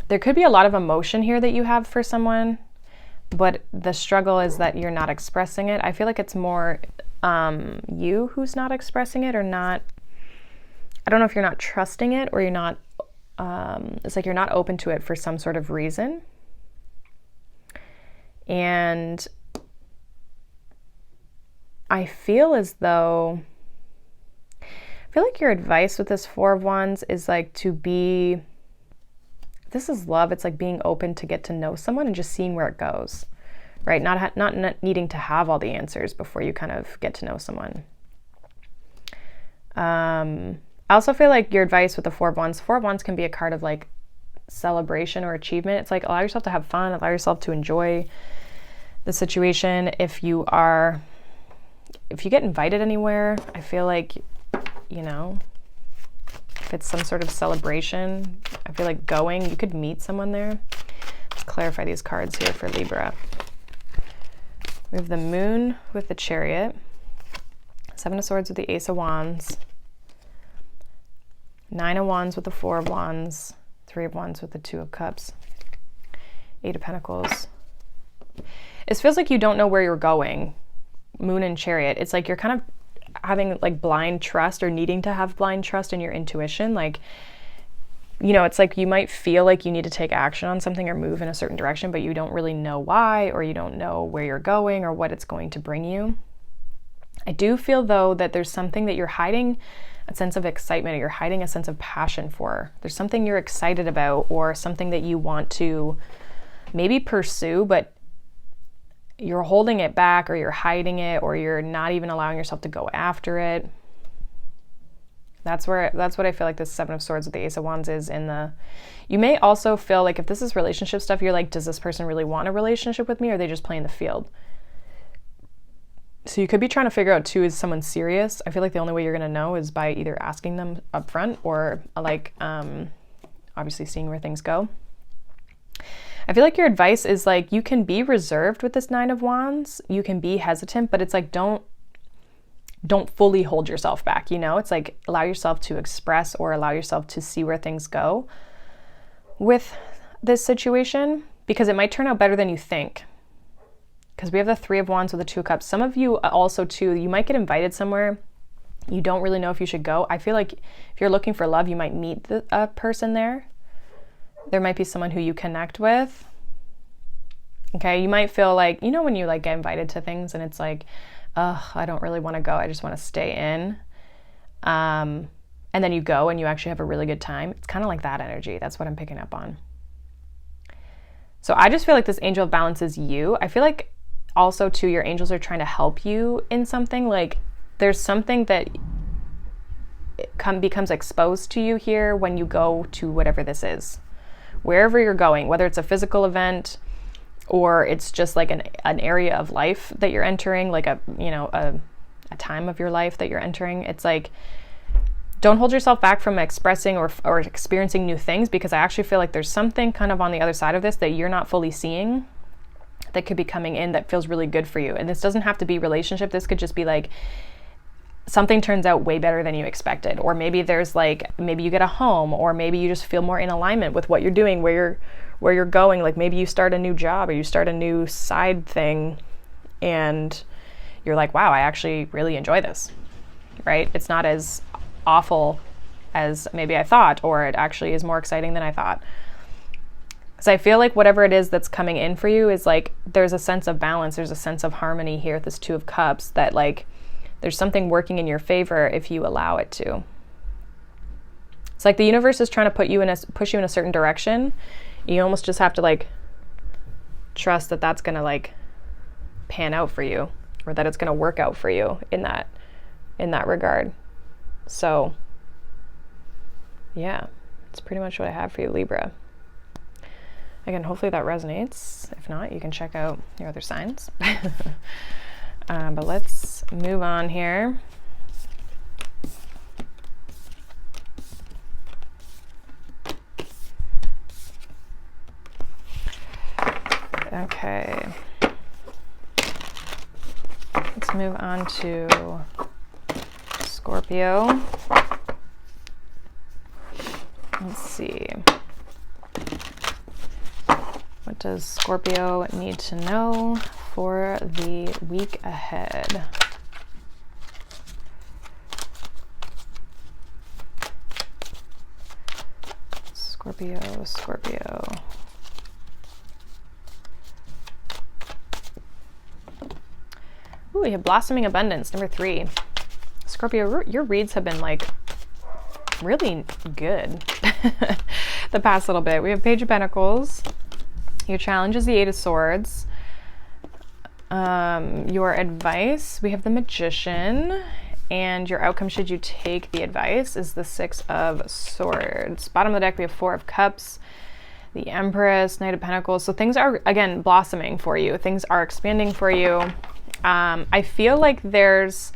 there could be a lot of emotion here that you have for someone, but the struggle is that you're not expressing it. I feel like it's more you who's not expressing it or not. I don't know if you're not trusting it or you're not, it's like you're not open to it for some sort of reason. And I feel as though, I feel like your advice with this Four of Wands is like to be, this is love. It's like being open to get to know someone and just seeing where it goes, right? Not needing to have all the answers before you kind of get to know someone. I also feel like your advice with the Four of Wands can be a card of like celebration or achievement. It's like allow yourself to have fun, allow yourself to enjoy the situation. If you get invited anywhere, I feel like, you know, if it's some sort of celebration, I feel like going, you could meet someone there. Let's clarify these cards here for Libra. We have the Moon with the Chariot, Seven of Swords with the Ace of Wands, Nine of Wands with the Four of Wands, Three of Wands with the Two of Cups, Eight of Pentacles. It feels like you don't know where you're going. Moon and Chariot. It's like you're kind of having like blind trust or needing to have blind trust in your intuition. Like, you know, it's like you might feel like you need to take action on something or move in a certain direction, but you don't really know why, or you don't know where you're going or what it's going to bring you. I do feel though that there's something that you're hiding a sense of excitement, or you're hiding a sense of passion for. There's something you're excited about or something that you want to maybe pursue, but you're holding it back, or you're hiding it, or you're not even allowing yourself to go after it. That's what I feel like this Seven of Swords with the Ace of Wands is in the, you may also feel like if this is relationship stuff, you're like, does this person really want a relationship with me, or are they just playing the field? So you could be trying to figure out too, is someone serious? I feel like the only way you're going to know is by either asking them up front or like, obviously seeing where things go. I feel like your advice is like, you can be reserved with this Nine of Wands. You can be hesitant, but it's like, don't fully hold yourself back. You know, it's like, allow yourself to express or allow yourself to see where things go with this situation, because it might turn out better than you think. Because we have the Three of Wands with the Two of Cups. Some of you also too, you might get invited somewhere. You don't really know if you should go. I feel like if you're looking for love, you might meet a person there. There might be someone who you connect with. Okay, you might feel like, you know, when you like get invited to things and it's like, I don't really want to go. I just want to stay in. And then you go and you actually have a really good time. It's kind of like that energy. That's what I'm picking up on. So I just feel like this Angel of Balance is you. I feel like also too, your angels are trying to help you in something. Like there's something that becomes exposed to you here when you go to whatever this is. Wherever you're going, whether it's a physical event or it's just like an area of life that you're entering, like a time of your life that you're entering. It's like, don't hold yourself back from expressing or experiencing new things, because I actually feel like there's something kind of on the other side of this that you're not fully seeing that could be coming in that feels really good for you. And this doesn't have to be relationship. This could just be like, something turns out way better than you expected. Or maybe there's like, maybe you get a home, or maybe you just feel more in alignment with what you're doing, where you're going. Like maybe you start a new job or you start a new side thing and you're like, wow, I actually really enjoy this, right? It's not as awful as maybe I thought, or it actually is more exciting than I thought. So I feel like whatever it is that's coming in for you is like, there's a sense of balance. There's a sense of harmony here with this Two of Cups, that like, there's something working in your favor if you allow it to. It's like the universe is trying to push you in a certain direction. You almost just have to like trust that that's going to like pan out for you, or that it's going to work out for you in that regard. So yeah, that's pretty much what I have for you, Libra. Again, hopefully that resonates. If not, you can check out your other signs. But let's move on here. Okay. Let's move on to Scorpio. Let's see. What does Scorpio need to know for the week ahead? Scorpio, Scorpio. Ooh, we have blossoming abundance, number 3. Scorpio, your reads have been like really good the past little bit. We have Page of Pentacles. Your challenge is the 8 of Swords. Your advice, we have the Magician. And your outcome, should you take the advice, is the 6 of Swords. Bottom of the deck, we have 4 of Cups, the Empress, Knight of Pentacles. So things are, again, blossoming for you. Things are expanding for you. I feel like there's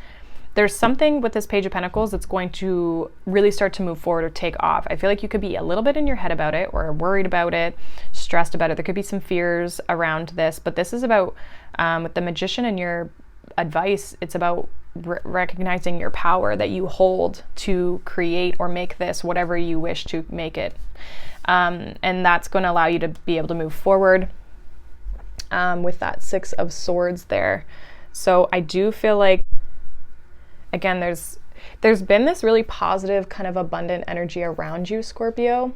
something with this Page of Pentacles that's going to really start to move forward or take off. I feel like you could be a little bit in your head about it, or worried about it, stressed about it. There could be some fears around this, but this is about, with the Magician and your advice, it's about recognizing your power that you hold to create or make this whatever you wish to make it. And that's going to allow you to be able to move forward with that 6 of Swords there. So I do feel like, again, there's been this really positive kind of abundant energy around you, Scorpio,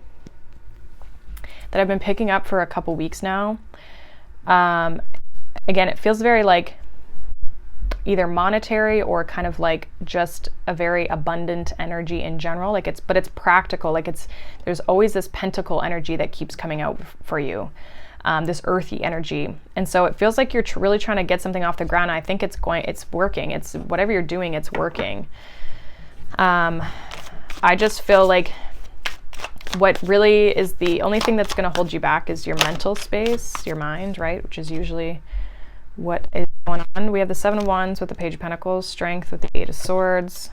that I've been picking up for a couple weeks now. Again, it feels very like either monetary or kind of like just a very abundant energy in general. Like but it's practical. Like there's always this pentacle energy that keeps coming out for you. This earthy energy. And so it feels like you're really trying to get something off the ground. And I think it's working. It's whatever you're doing, it's working. I just feel like what really is the only thing that's going to hold you back is your mental space, your mind, right? Which is usually what is going on. We have the 7 of Wands with the Page of Pentacles, Strength with the 8 of Swords,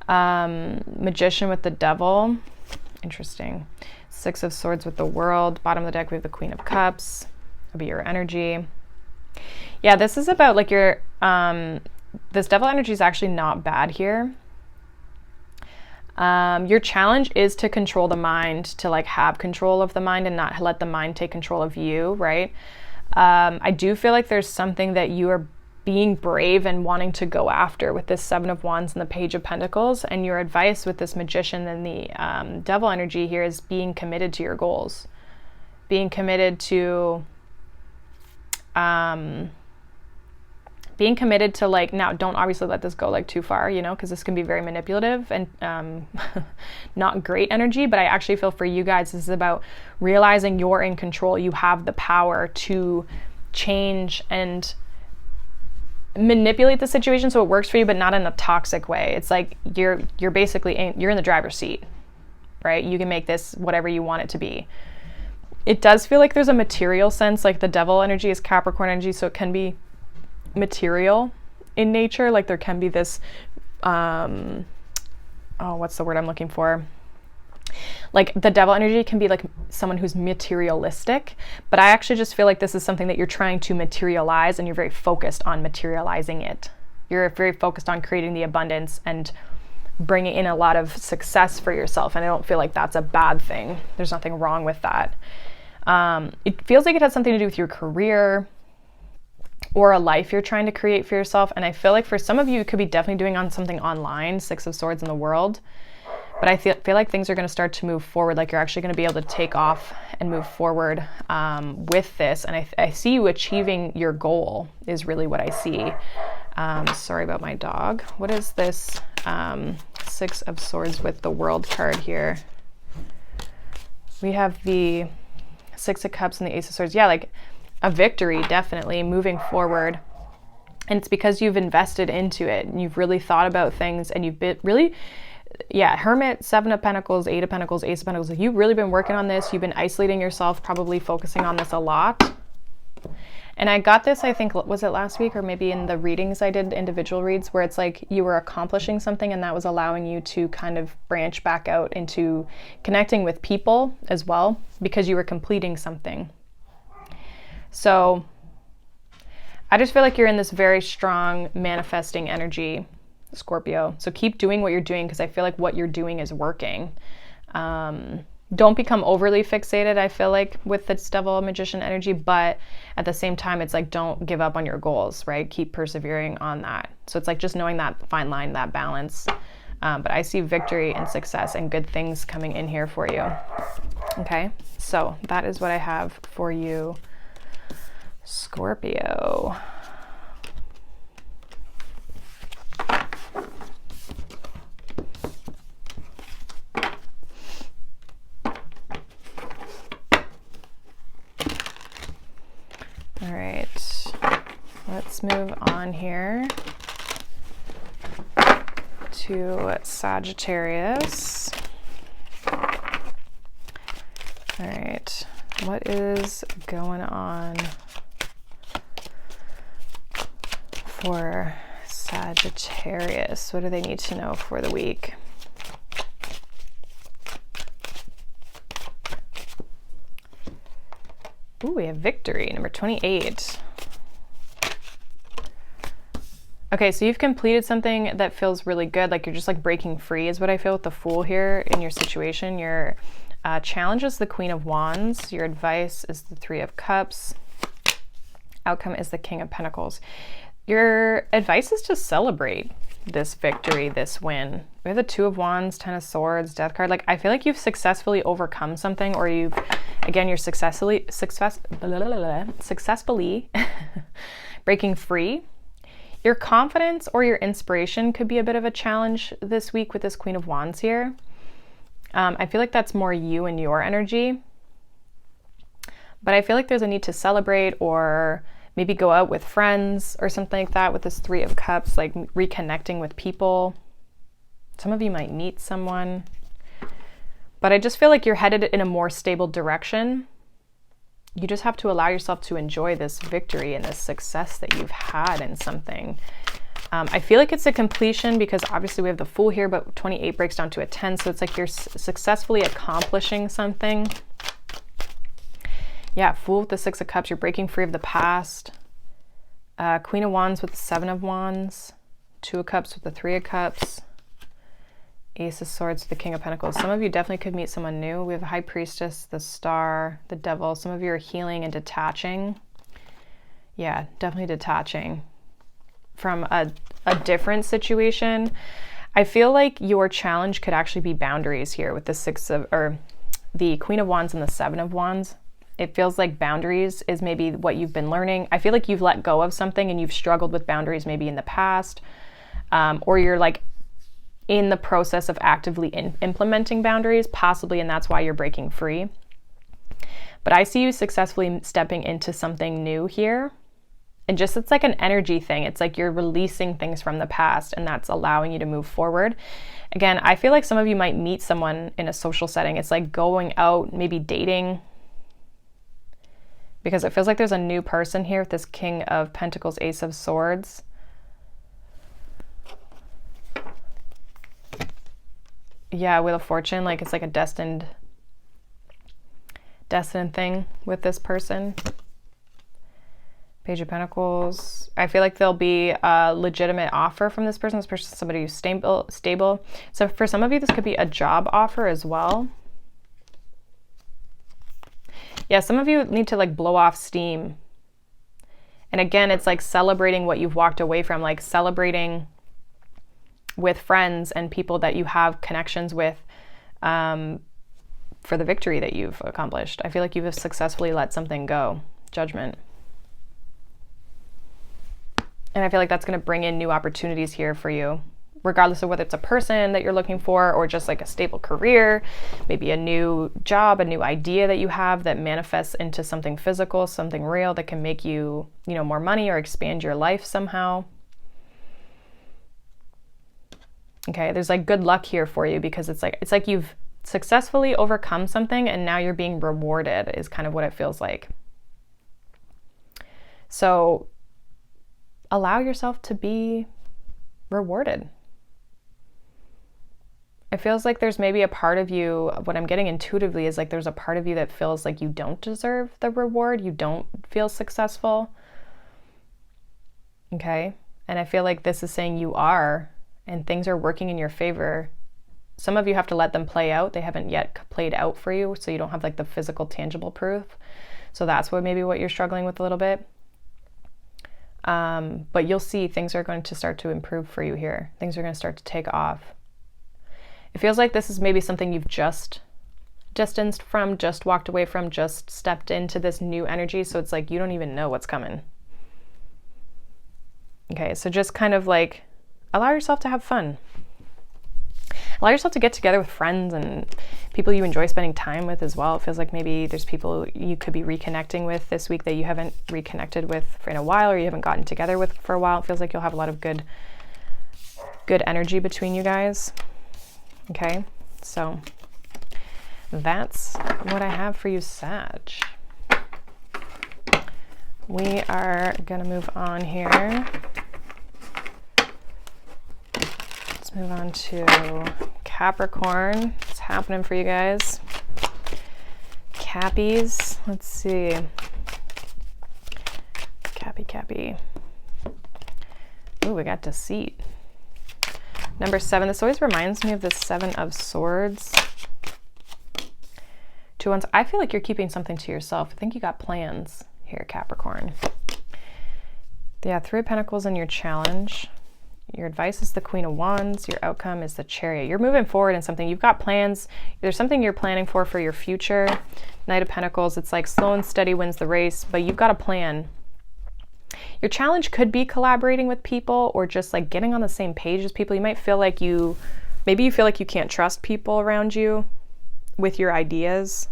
Magician with the Devil. Interesting. 6 of Swords with the World. Bottom of the deck, we have the Queen of Cups. It'll be your energy. Yeah, this is about like your, this Devil energy is actually not bad here. Your challenge is to control the mind, to like have control of the mind and not let the mind take control of you, right? I do feel like there's something that you are being brave and wanting to go after with this 7 of Wands and the Page of Pentacles. And your advice with this Magician and the Devil energy here is being committed to your goals, being committed to like, now don't obviously let this go like too far, you know, because this can be very manipulative and not great energy. But I actually feel for you guys, this is about realizing you're in control. You have the power to change and manipulate the situation so it works for you, but not in a toxic way. It's like you're basically, you're in the driver's seat, right? You can make this whatever you want it to be. It does feel like there's a material sense, like the Devil energy is Capricorn energy, so it can be material in nature. Like there can be this, what's the word I'm looking for? Like the Devil energy can be like someone who's materialistic, but I actually just feel like this is something that you're trying to materialize and you're very focused on materializing it. You're very focused on creating the abundance and bringing in a lot of success for yourself. And I don't feel like that's a bad thing. There's nothing wrong with that. It feels like it has something to do with your career or a life you're trying to create for yourself. And I feel like for some of you, you could be definitely doing on something online, 6 of Swords in the World. But I feel like things are going to start to move forward. Like you're actually going to be able to take off and move forward with this. And I see you achieving your goal is really what I see. Sorry about my dog. What is this 6 of Swords with the World card here? We have the 6 of Cups and the Ace of Swords. Yeah, like a victory, definitely moving forward. And it's because you've invested into it and you've really thought about things and you've been really, yeah, Hermit, 7 of Pentacles, 8 of Pentacles, Ace of Pentacles. Like you've really been working on this. You've been isolating yourself, probably focusing on this a lot. And I got this, I think, was it last week or maybe in the readings I did, individual reads, where it's like you were accomplishing something and that was allowing you to kind of branch back out into connecting with people as well because you were completing something. So I just feel like you're in this very strong manifesting energy, Scorpio. So keep doing what you're doing because I feel like what you're doing is working. Don't become overly fixated, I feel like, with this Devil Magician energy, but at the same time, it's like don't give up on your goals, right? Keep persevering on that. So it's like just knowing that fine line, that balance. But I see victory and success and good things coming in here for you. Okay, so that is what I have for you, Scorpio. All right, let's move on here to Sagittarius. All right, what is going on for Sagittarius? What do they need to know for the week? Ooh, we have victory, number 28. Okay, so you've completed something that feels really good, like you're just like breaking free is what I feel with the Fool here in your situation. Your challenge is the Queen of Wands. Your advice is the Three of Cups. Outcome is the King of Pentacles. Your advice is to celebrate this victory, this win. We have the Two of Wands, Ten of Swords, Death card. Like, I feel like you've successfully overcome something, or you're successfully breaking free. Your confidence or your inspiration could be a bit of a challenge this week with this Queen of Wands here. I feel like that's more you and your energy. But I feel like there's a need to celebrate or maybe go out with friends or something like that with this Three of Cups, like reconnecting with people. Some of you might meet someone. But I just feel like you're headed in a more stable direction. You just have to allow yourself to enjoy this victory and this success that you've had in something. I feel like it's a completion because obviously we have the Fool here, but 28 breaks down to a 10. So it's like you're successfully accomplishing something. Yeah, Fool with the Six of Cups. You're breaking free of the past. Queen of Wands with the Seven of Wands. Two of Cups with the Three of Cups. Ace of Swords with the King of Pentacles. Some of you definitely could meet someone new. We have a High Priestess, the Star, the Devil. Some of you are healing and detaching. Yeah, definitely detaching from a different situation. I feel like your challenge could actually be boundaries here with the Queen of Wands and the Seven of Wands. It feels like boundaries is maybe what you've been learning. I feel like you've let go of something and you've struggled with boundaries maybe in the past, or you're like in the process of actively implementing boundaries, possibly, and that's why you're breaking free. But I see you successfully stepping into something new here. And just, it's like an energy thing. It's like you're releasing things from the past and that's allowing you to move forward. Again, I feel like some of you might meet someone in a social setting. It's like going out, maybe dating, because it feels like there's a new person here with this King of Pentacles, Ace of Swords. Yeah, Wheel of Fortune, like it's like a destined thing with this person. Page of Pentacles. I feel like there'll be a legitimate offer from this person. This person is somebody who's stable. So for some of you, this could be a job offer as well. Yeah, some of you need to like blow off steam. And again, it's like celebrating what you've walked away from, like celebrating with friends and people that you have connections with for the victory that you've accomplished. I feel like you have successfully let something go. Judgment. And I feel like that's going to bring in new opportunities here for you, regardless of whether it's a person that you're looking for or just like a stable career, maybe a new job, a new idea that you have that manifests into something physical, something real that can make you, more money or expand your life somehow. Okay, there's like good luck here for you because it's like you've successfully overcome something and now you're being rewarded is kind of what it feels like. So allow yourself to be rewarded. It feels like there's maybe a part of you, what I'm getting intuitively is like there's a part of you that feels like you don't deserve the reward, you don't feel successful. Okay, and I feel like this is saying you are, and things are working in your favor. Some of you have to let them play out. They haven't yet played out for you, so you don't have like the physical, tangible proof. So that's what you're struggling with a little bit. But you'll see things are going to start to improve for you here. Things are going to start to take off. It feels like this is maybe something you've just distanced from, just walked away from, just stepped into this new energy. So it's like you don't even know what's coming. Okay, so just kind of like allow yourself to have fun. Allow yourself to get together with friends and people you enjoy spending time with as well. It feels like maybe there's people you could be reconnecting with this week that you haven't reconnected with in a while, or you haven't gotten together with for a while. It feels like you'll have a lot of good energy between you guys. Okay, so that's what I have for you, Sag. We are gonna move on here. Let's move on to Capricorn. What's happening for you guys? Cappies. Let's see. Cappy. Ooh, we got Deceit. Number 7. This always reminds me of the 7 of Swords. 2 Wands. I feel like you're keeping something to yourself. I think you got plans here, Capricorn. Yeah, 3 of Pentacles in your challenge. Your advice is the Queen of Wands. Your outcome is the Chariot. You're moving forward in something. You've got plans. There's something you're planning for your future. Knight of Pentacles. It's like slow and steady wins the race, but you've got a plan. Your challenge could be collaborating with people or just like getting on the same page as people. You might feel like maybe you feel like you can't trust people around you with your ideas.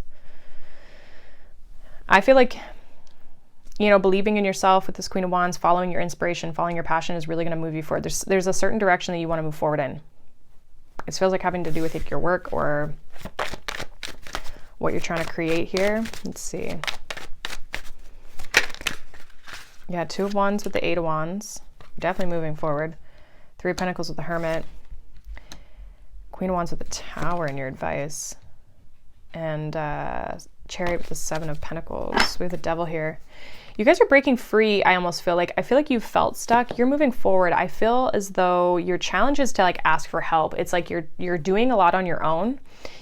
I feel like, you know, believing in yourself with this Queen of Wands, following your inspiration, following your passion is really going to move you forward. There's a certain direction that you want to move forward in. It feels like having to do with like your work or what you're trying to create here. Let's see. Yeah, 2 of Wands with the 8 of Wands. Definitely moving forward. 3 of Pentacles with the Hermit. Queen of Wands with the Tower in your advice. And Chariot with the 7 of Pentacles. We have the Devil here. You guys are breaking free, I almost feel like. I feel like you felt stuck. You're moving forward. I feel as though your challenge is to like ask for help. It's like you're doing a lot on your own.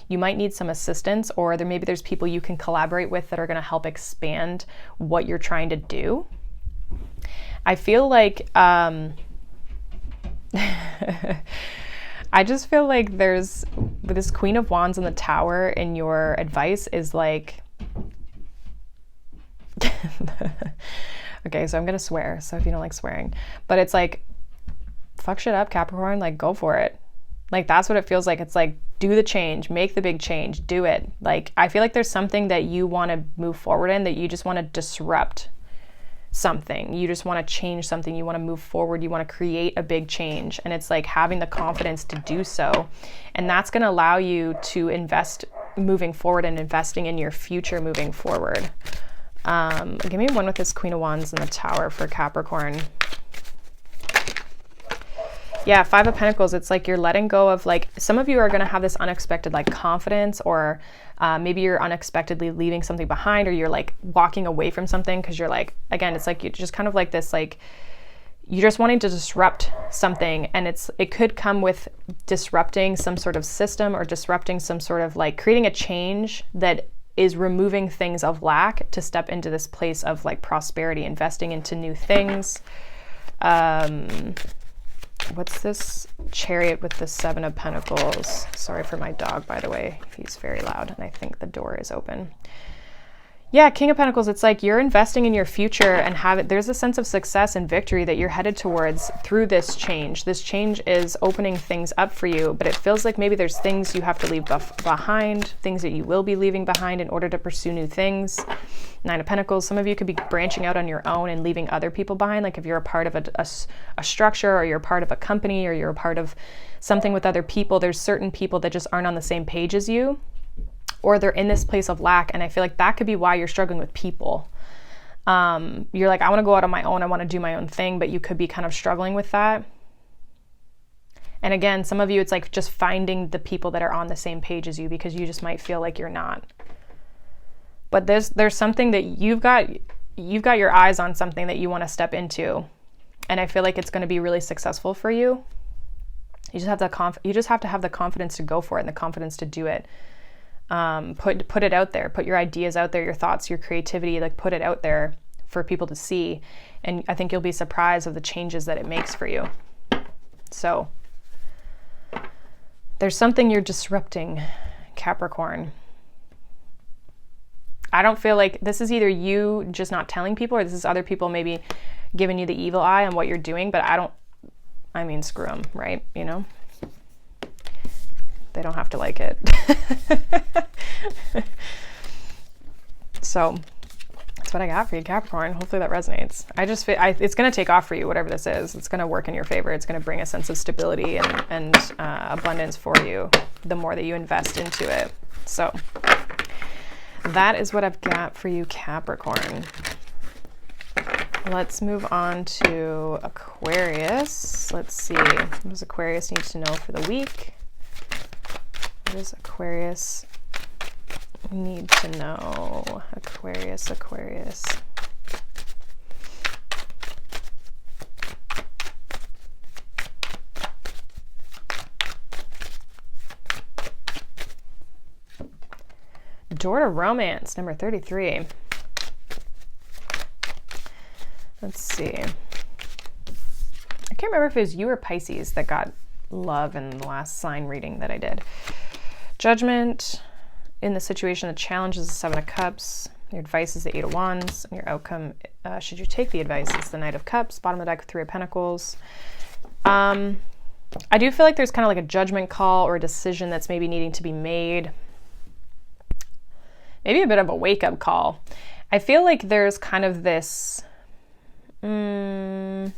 You might need some assistance, or maybe there's people you can collaborate with that are going to help expand what you're trying to do. I feel like I just feel like there's this Queen of Wands in the Tower, and your advice is like okay, so I'm gonna swear, so if you don't like swearing, but it's like fuck shit up, Capricorn, like go for it. Like that's what it feels like. It's like do the change, make the big change, do it. Like I feel like there's something that you want to move forward in, that you just want to disrupt something. You just want to change something. You want to move forward. You want to create a big change. And it's like having the confidence to do so. And that's going to allow you to invest moving forward and investing in your future moving forward. Give me one with this Queen of Wands in the Tower for Capricorn. Yeah, 5 of Pentacles. It's like you're letting go of like, some of you are going to have this unexpected like confidence, or maybe you're unexpectedly leaving something behind, or you're like walking away from something because you're like, again, it's like you're just kind of like this, like you're just wanting to disrupt something. And it could come with disrupting some sort of system, or disrupting some sort of like creating a change that is removing things of lack to step into this place of like prosperity, investing into new things. What's this Chariot with the 7 of Pentacles? Sorry for my dog, by the way. He's very loud, and I think the door is open. Yeah, King of Pentacles. It's like you're investing in your future and there's a sense of success and victory that you're headed towards through this change. This change is opening things up for you, but it feels like maybe there's things you have to leave behind, things that you will be leaving behind in order to pursue new things. 9 of Pentacles. Some of you could be branching out on your own and leaving other people behind. Like if you're a part of a structure, or you're a part of a company, or you're a part of something with other people, there's certain people that just aren't on the same page as you, or they're in this place of lack. And I feel like that could be why you're struggling with people. You're like, I want to go out on my own. I want to do my own thing, but you could be kind of struggling with that. And again, some of you, it's like just finding the people that are on the same page as you, because you just might feel like you're not. But there's something that you've got your eyes on, something that you want to step into. And I feel like it's going to be really successful for you. You just have to have the confidence to go for it, and the confidence to do it. Put it out there, put your ideas out there, your thoughts, your creativity, like put it out there for people to see. And I think you'll be surprised of the changes that it makes for you. So There's something you're disrupting, Capricorn. I don't feel like this is either you just not telling people, or this is other people maybe giving you the evil eye on what you're doing, but I mean, screw them, right? You know? They don't have to like it. So that's what I got for you, Capricorn. Hopefully that resonates. I just feel it's going to take off for you, whatever this is. It's going to work in your favor. It's going to bring a sense of stability and abundance for you the more that you invest into it. So that is what I've got for you, Capricorn. Let's move on to Aquarius. Let's see. What does Aquarius need to know for the week? What does Aquarius need to know? Aquarius. Door to Romance, number 33. Let's see. I can't remember if it was you or Pisces that got love in the last sign reading that I did. Judgment. In the situation, the challenge is the Seven of Cups. Your advice is the Eight of Wands. And your outcome, should you take the advice, is the Knight of Cups. Bottom of the deck, Three of Pentacles. I do feel like there's kind of like a judgment call or a decision that's maybe needing to be made. Maybe a bit of a wake-up call. I feel like there's kind of this... you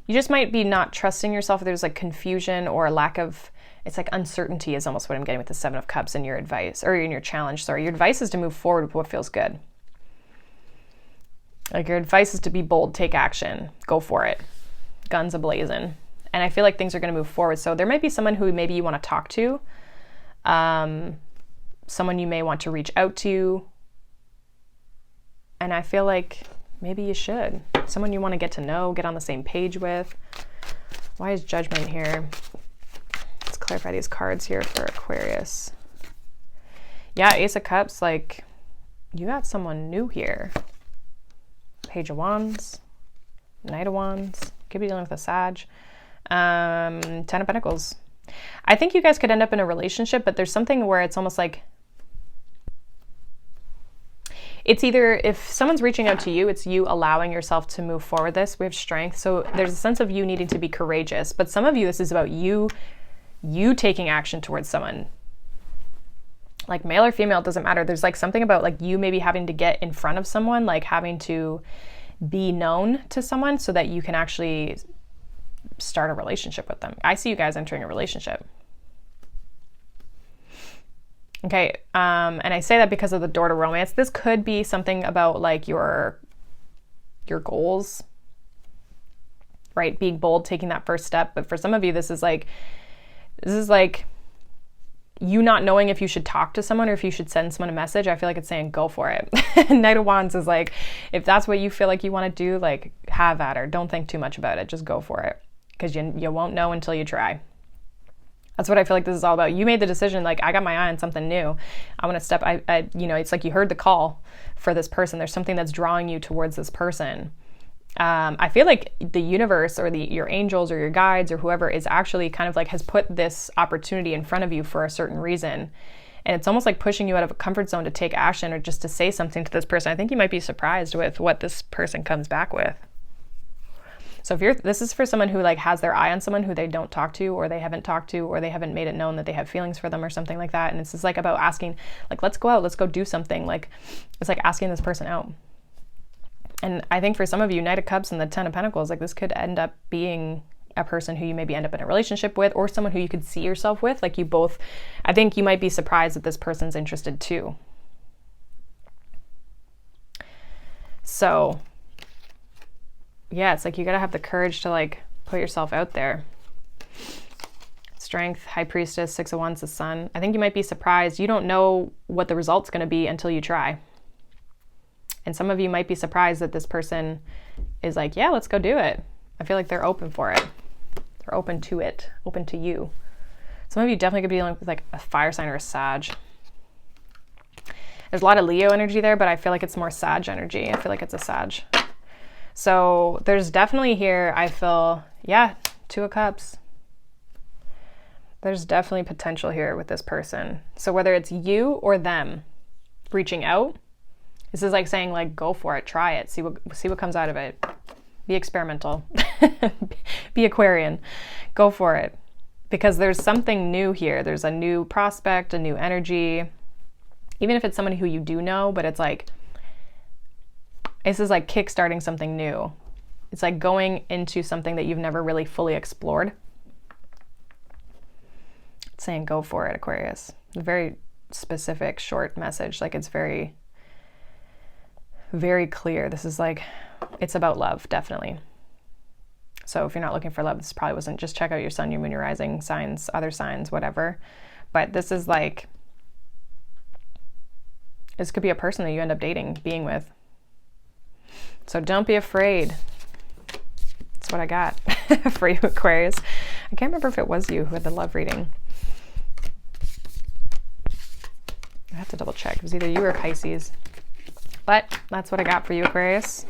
just might be not trusting yourself. There's like confusion or a lack of... It's like uncertainty is almost what I'm getting with the Seven of Cups in your advice, or in your challenge, sorry. Your advice is to move forward with what feels good. Like your advice is to be bold, take action, go for it. Guns a-blazing. And I feel like things are going to move forward. So there might be someone who maybe you want to talk to. Someone you may want to reach out to. And I feel like maybe you should. Someone you want to get to know, get on the same page with. Why is Judgment here? Let's clarify these cards here for Aquarius. Yeah, Ace of Cups, like, you got someone new here. Page of Wands, Knight of Wands, could be dealing with a Sag. Ten of Pentacles. I think you guys could end up in a relationship, but there's something where it's almost like, it's either, if someone's reaching out to you, it's you allowing yourself to move forward this. We have strength. So there's a sense of you needing to be courageous. But some of you, this is about you taking action towards someone. Like male or female, it doesn't matter. There's like something about like you maybe having to get in front of someone, like having to be known to someone so that you can actually start a relationship with them. I see you guys entering a relationship. Okay, and I say that because of the Door to Romance. This could be something about like your goals, right? Being bold, taking that first step. But for some of you, this is like you not knowing if you should talk to someone or if you should send someone a message. I feel like it's saying go for it. Knight of Wands is like, if that's what you feel like you want to do, like have at her. Don't think too much about it. Just go for it, because you won't know until you try. That's what I feel like this is all about. You made the decision, like, I got my eye on something new. I want to step, it's like you heard the call for this person. There's something that's drawing you towards this person. I feel like the universe or your angels or your guides or whoever is actually kind of like has put this opportunity in front of you for a certain reason. And it's almost like pushing you out of a comfort zone to take action or just to say something to this person. I think you might be surprised with what this person comes back with. So if this is for someone who like has their eye on someone who they don't talk to, or they haven't talked to, or they haven't made it known that they have feelings for them or something like that. And it's just like about asking, like, let's go out, let's go do something. Like, it's like asking this person out. And I think for some of you, Knight of Cups and the Ten of Pentacles, like this could end up being a person who you maybe end up in a relationship with, or someone who you could see yourself with. Like you both, I think you might be surprised that this person's interested too. So yeah, it's like you gotta have the courage to like put yourself out there. Strength, High Priestess, Six of Wands, the Sun. I think you might be surprised. You don't know what the result's gonna be until you try. And some of you might be surprised that this person is like, yeah, let's go do it. I feel like they're open for it. They're open to it, open to you. Some of you definitely could be dealing with like a fire sign or a Sag. There's a lot of Leo energy there, but I feel like it's more Sag energy. I feel like it's a Sag. So there's definitely here, I feel, yeah, Two of Cups. There's definitely potential here with this person. So whether it's you or them reaching out, this is like saying, like, go for it, try it, see what comes out of it. Be experimental. Be Aquarian. Go for it. Because there's something new here. There's a new prospect, a new energy. Even if it's somebody who you do know, but it's like, this is like kickstarting something new. It's like going into something that you've never really fully explored. It's saying go for it, Aquarius. A very specific, short message. Like, it's very, very clear. This is like, it's about love, definitely. So if you're not looking for love, this probably wasn't. Just check out your sun, your moon, your rising signs, other signs, whatever. But this is like, this could be a person that you end up dating, being with. So don't be afraid. That's what I got for you, Aquarius. I can't remember if it was you who had the love reading. I have to double check. It was either you or Pisces. But that's what I got for you, Aquarius.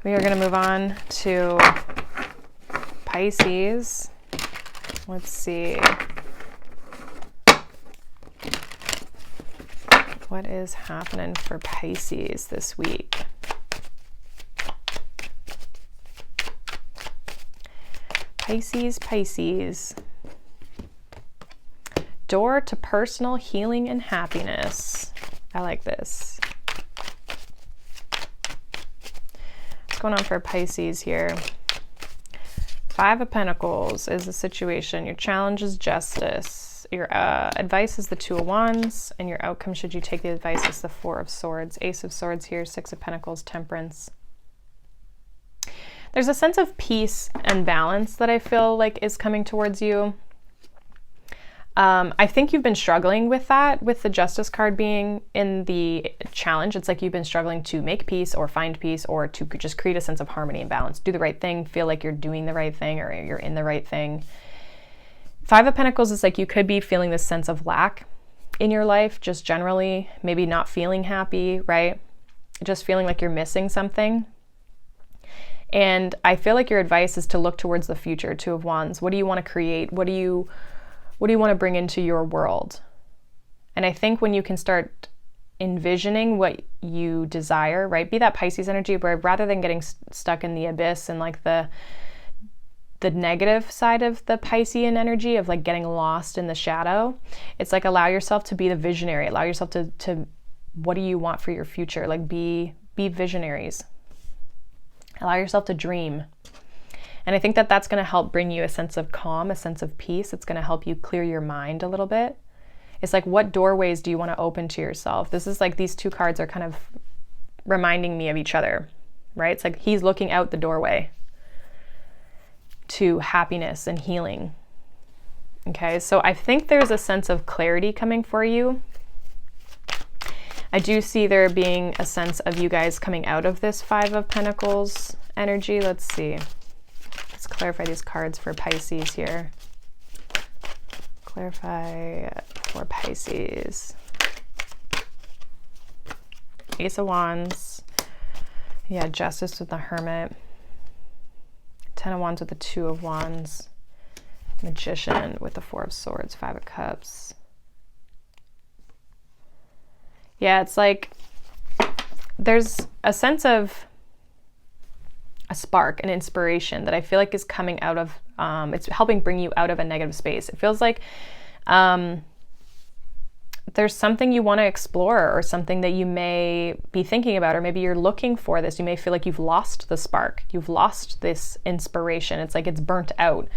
We are going to move on to Pisces. Let's see. What is happening for Pisces this week? Pisces. Door to personal healing and happiness. I like this. What's going on for Pisces here? Five of Pentacles is the situation. Your challenge is justice. Your advice is the Two of Wands, and your outcome, should you take the advice, is the Four of Swords. Ace of Swords here, Six of Pentacles, Temperance. There's a sense of peace and balance that I feel like is coming towards you. I think you've been struggling with that, with the Justice card being in the challenge. It's like you've been struggling to make peace or find peace or to just create a sense of harmony and balance. Do the right thing, feel like you're doing the right thing or you're in the right thing. Five of Pentacles is like you could be feeling this sense of lack in your life, just generally, maybe not feeling happy, right? Just feeling like you're missing something. And I feel like your advice is to look towards the future. Two of Wands. What do you want to create? What do you want to bring into your world? And I think when you can start envisioning what you desire, right? Be that Pisces energy where rather than getting stuck in the abyss and like the negative side of the Piscean energy of like getting lost in the shadow, it's like allow yourself to be the visionary. Allow yourself to what do you want for your future? Like be visionaries. Allow yourself to dream. And I think that that's going to help bring you a sense of calm, a sense of peace. It's going to help you clear your mind a little bit. It's like, what doorways do you want to open to yourself? This is like, these two cards are kind of reminding me of each other, right? It's like he's looking out the doorway to happiness and healing. Okay, so I think there's a sense of clarity coming for you. I do see there being a sense of you guys coming out of this Five of Pentacles energy. Let's see. Let's clarify these cards for Pisces here. Clarify for Pisces. Ace of Wands. Yeah, Justice with the Hermit. Ten of Wands with the Two of Wands. Magician with the Four of Swords. Five of Cups. Yeah, it's like there's a sense of a spark, an inspiration that I feel like is coming out of, it's helping bring you out of a negative space. It feels like there's something you want to explore or something that you may be thinking about, or maybe you're looking for this. You may feel like you've lost the spark. You've lost this inspiration. It's like it's burnt out.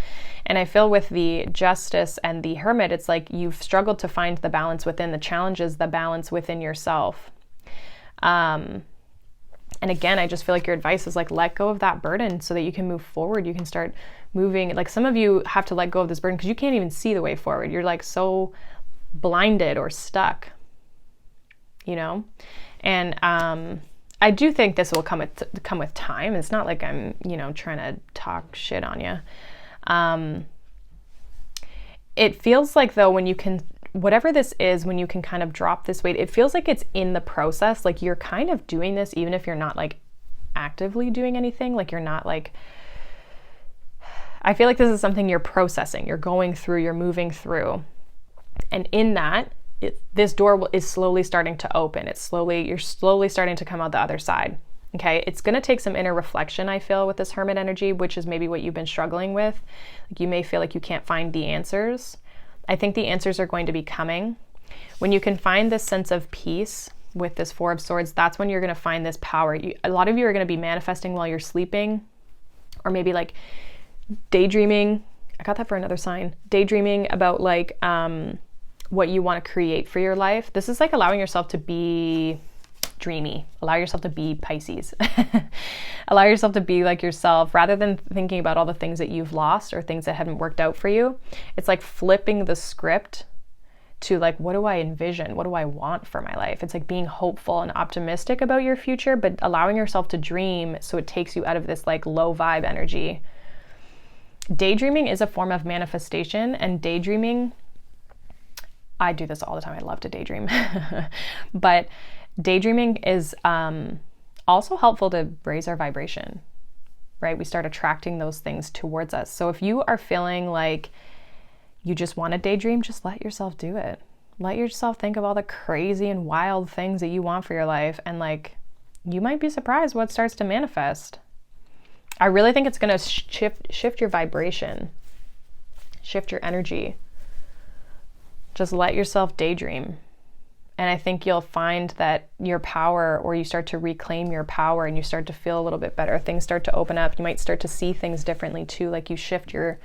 And I feel with the Justice and the Hermit, it's like you've struggled to find the balance within. The challenge is the balance within yourself. And again, I just feel like your advice is like, let go of that burden so that you can move forward. You can start moving. Like some of you have to let go of this burden because you can't even see the way forward. You're like so blinded or stuck, you know? And I do think this will come with time. It's not like I'm, trying to talk shit on you. It feels like though, when you can, whatever this is, when you can kind of drop this weight, it feels like it's in the process. Like you're kind of doing this, even if you're not like actively doing anything, like you're not like, I feel like this is something you're processing, you're going through, you're moving through. And in that, this door is slowly starting to open. You're slowly starting to come out the other side. Okay, it's going to take some inner reflection, I feel, with this Hermit energy, which is maybe what you've been struggling with. Like, you may feel like you can't find the answers. I think the answers are going to be coming. When you can find this sense of peace with this Four of Swords, that's when you're going to find this power. A lot of you are going to be manifesting while you're sleeping, or maybe like daydreaming. I got that for another sign. Daydreaming about like what you want to create for your life. This is like allowing yourself to be dreamy. Allow yourself to be Pisces. Allow yourself to be like yourself, rather than thinking about all the things that you've lost or things that haven't worked out for you. It's like flipping the script to like, what do I envision? What do I want for my life? It's like being hopeful and optimistic about your future, but allowing yourself to dream so it takes you out of this like low vibe energy. Daydreaming is a form of manifestation, and daydreaming, I do this all the time. I love to daydream. But daydreaming is also helpful to raise our vibration, right? We start attracting those things towards us. So if you are feeling like you just want to daydream, just let yourself do it. Let yourself think of all the crazy and wild things that you want for your life, and like, you might be surprised what starts to manifest. I really think it's going to shift your vibration, shift your energy. Just let yourself daydream. And I think you'll find that your power, or you start to reclaim your power and you start to feel a little bit better. Things start to open up. You might start to see things differently too. Like, you shift your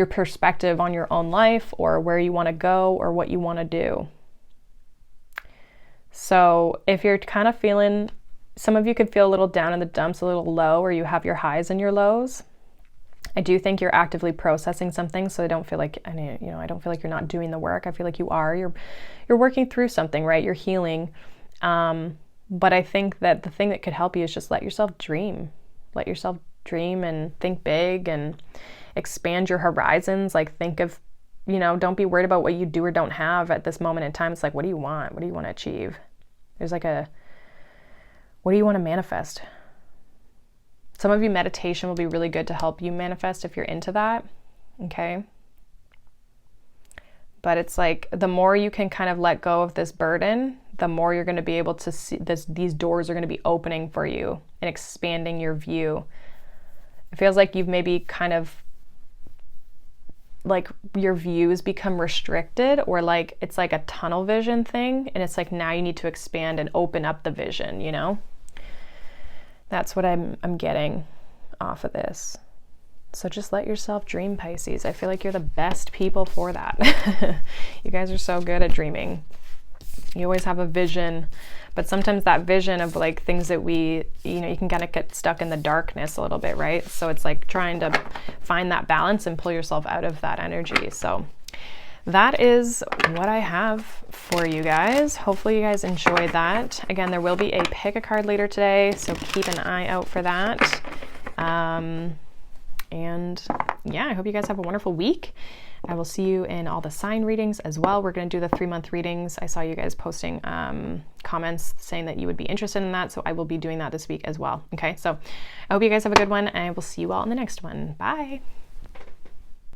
perspective on your own life, or where you want to go, or what you want to do. So if you're kind of feeling, some of you could feel a little down in the dumps, a little low, or you have your highs and your lows. I do think you're actively processing something, so I don't feel like, I don't feel like you're not doing the work. I feel like you are. You're working through something, right? You're healing. But I think that the thing that could help you is just let yourself dream. Let yourself dream and think big and expand your horizons. Like, think of, don't be worried about what you do or don't have at this moment in time. It's like, what do you want? What do you want to achieve? There's like what do you want to manifest? Some of you, meditation will be really good to help you manifest if you're into that, okay? But it's like, the more you can kind of let go of this burden, the more you're going to be able to see these doors are going to be opening for you and expanding your view. It feels like you've maybe kind of, like, your views become restricted, or like it's like a tunnel vision thing, and it's like now you need to expand and open up the vision, That's what I'm getting off of this. So just let yourself dream, Pisces. I feel like you're the best people for that. You guys are so good at dreaming. You always have a vision, but sometimes that vision of like things that you can kind of get stuck in the darkness a little bit, right? So it's like trying to find that balance and pull yourself out of that energy. So that is what I have for you guys. Hopefully you guys enjoyed that. Again, there will be a pick a card later today, so keep an eye out for that. And yeah, I hope you guys have a wonderful week. I will see you in all the sign readings as well. We're going to do the 3-month readings. I saw you guys posting comments saying that you would be interested in that, so I will be doing that this week as well. Okay, so I hope you guys have a good one, and I will see you all in the next one. Bye.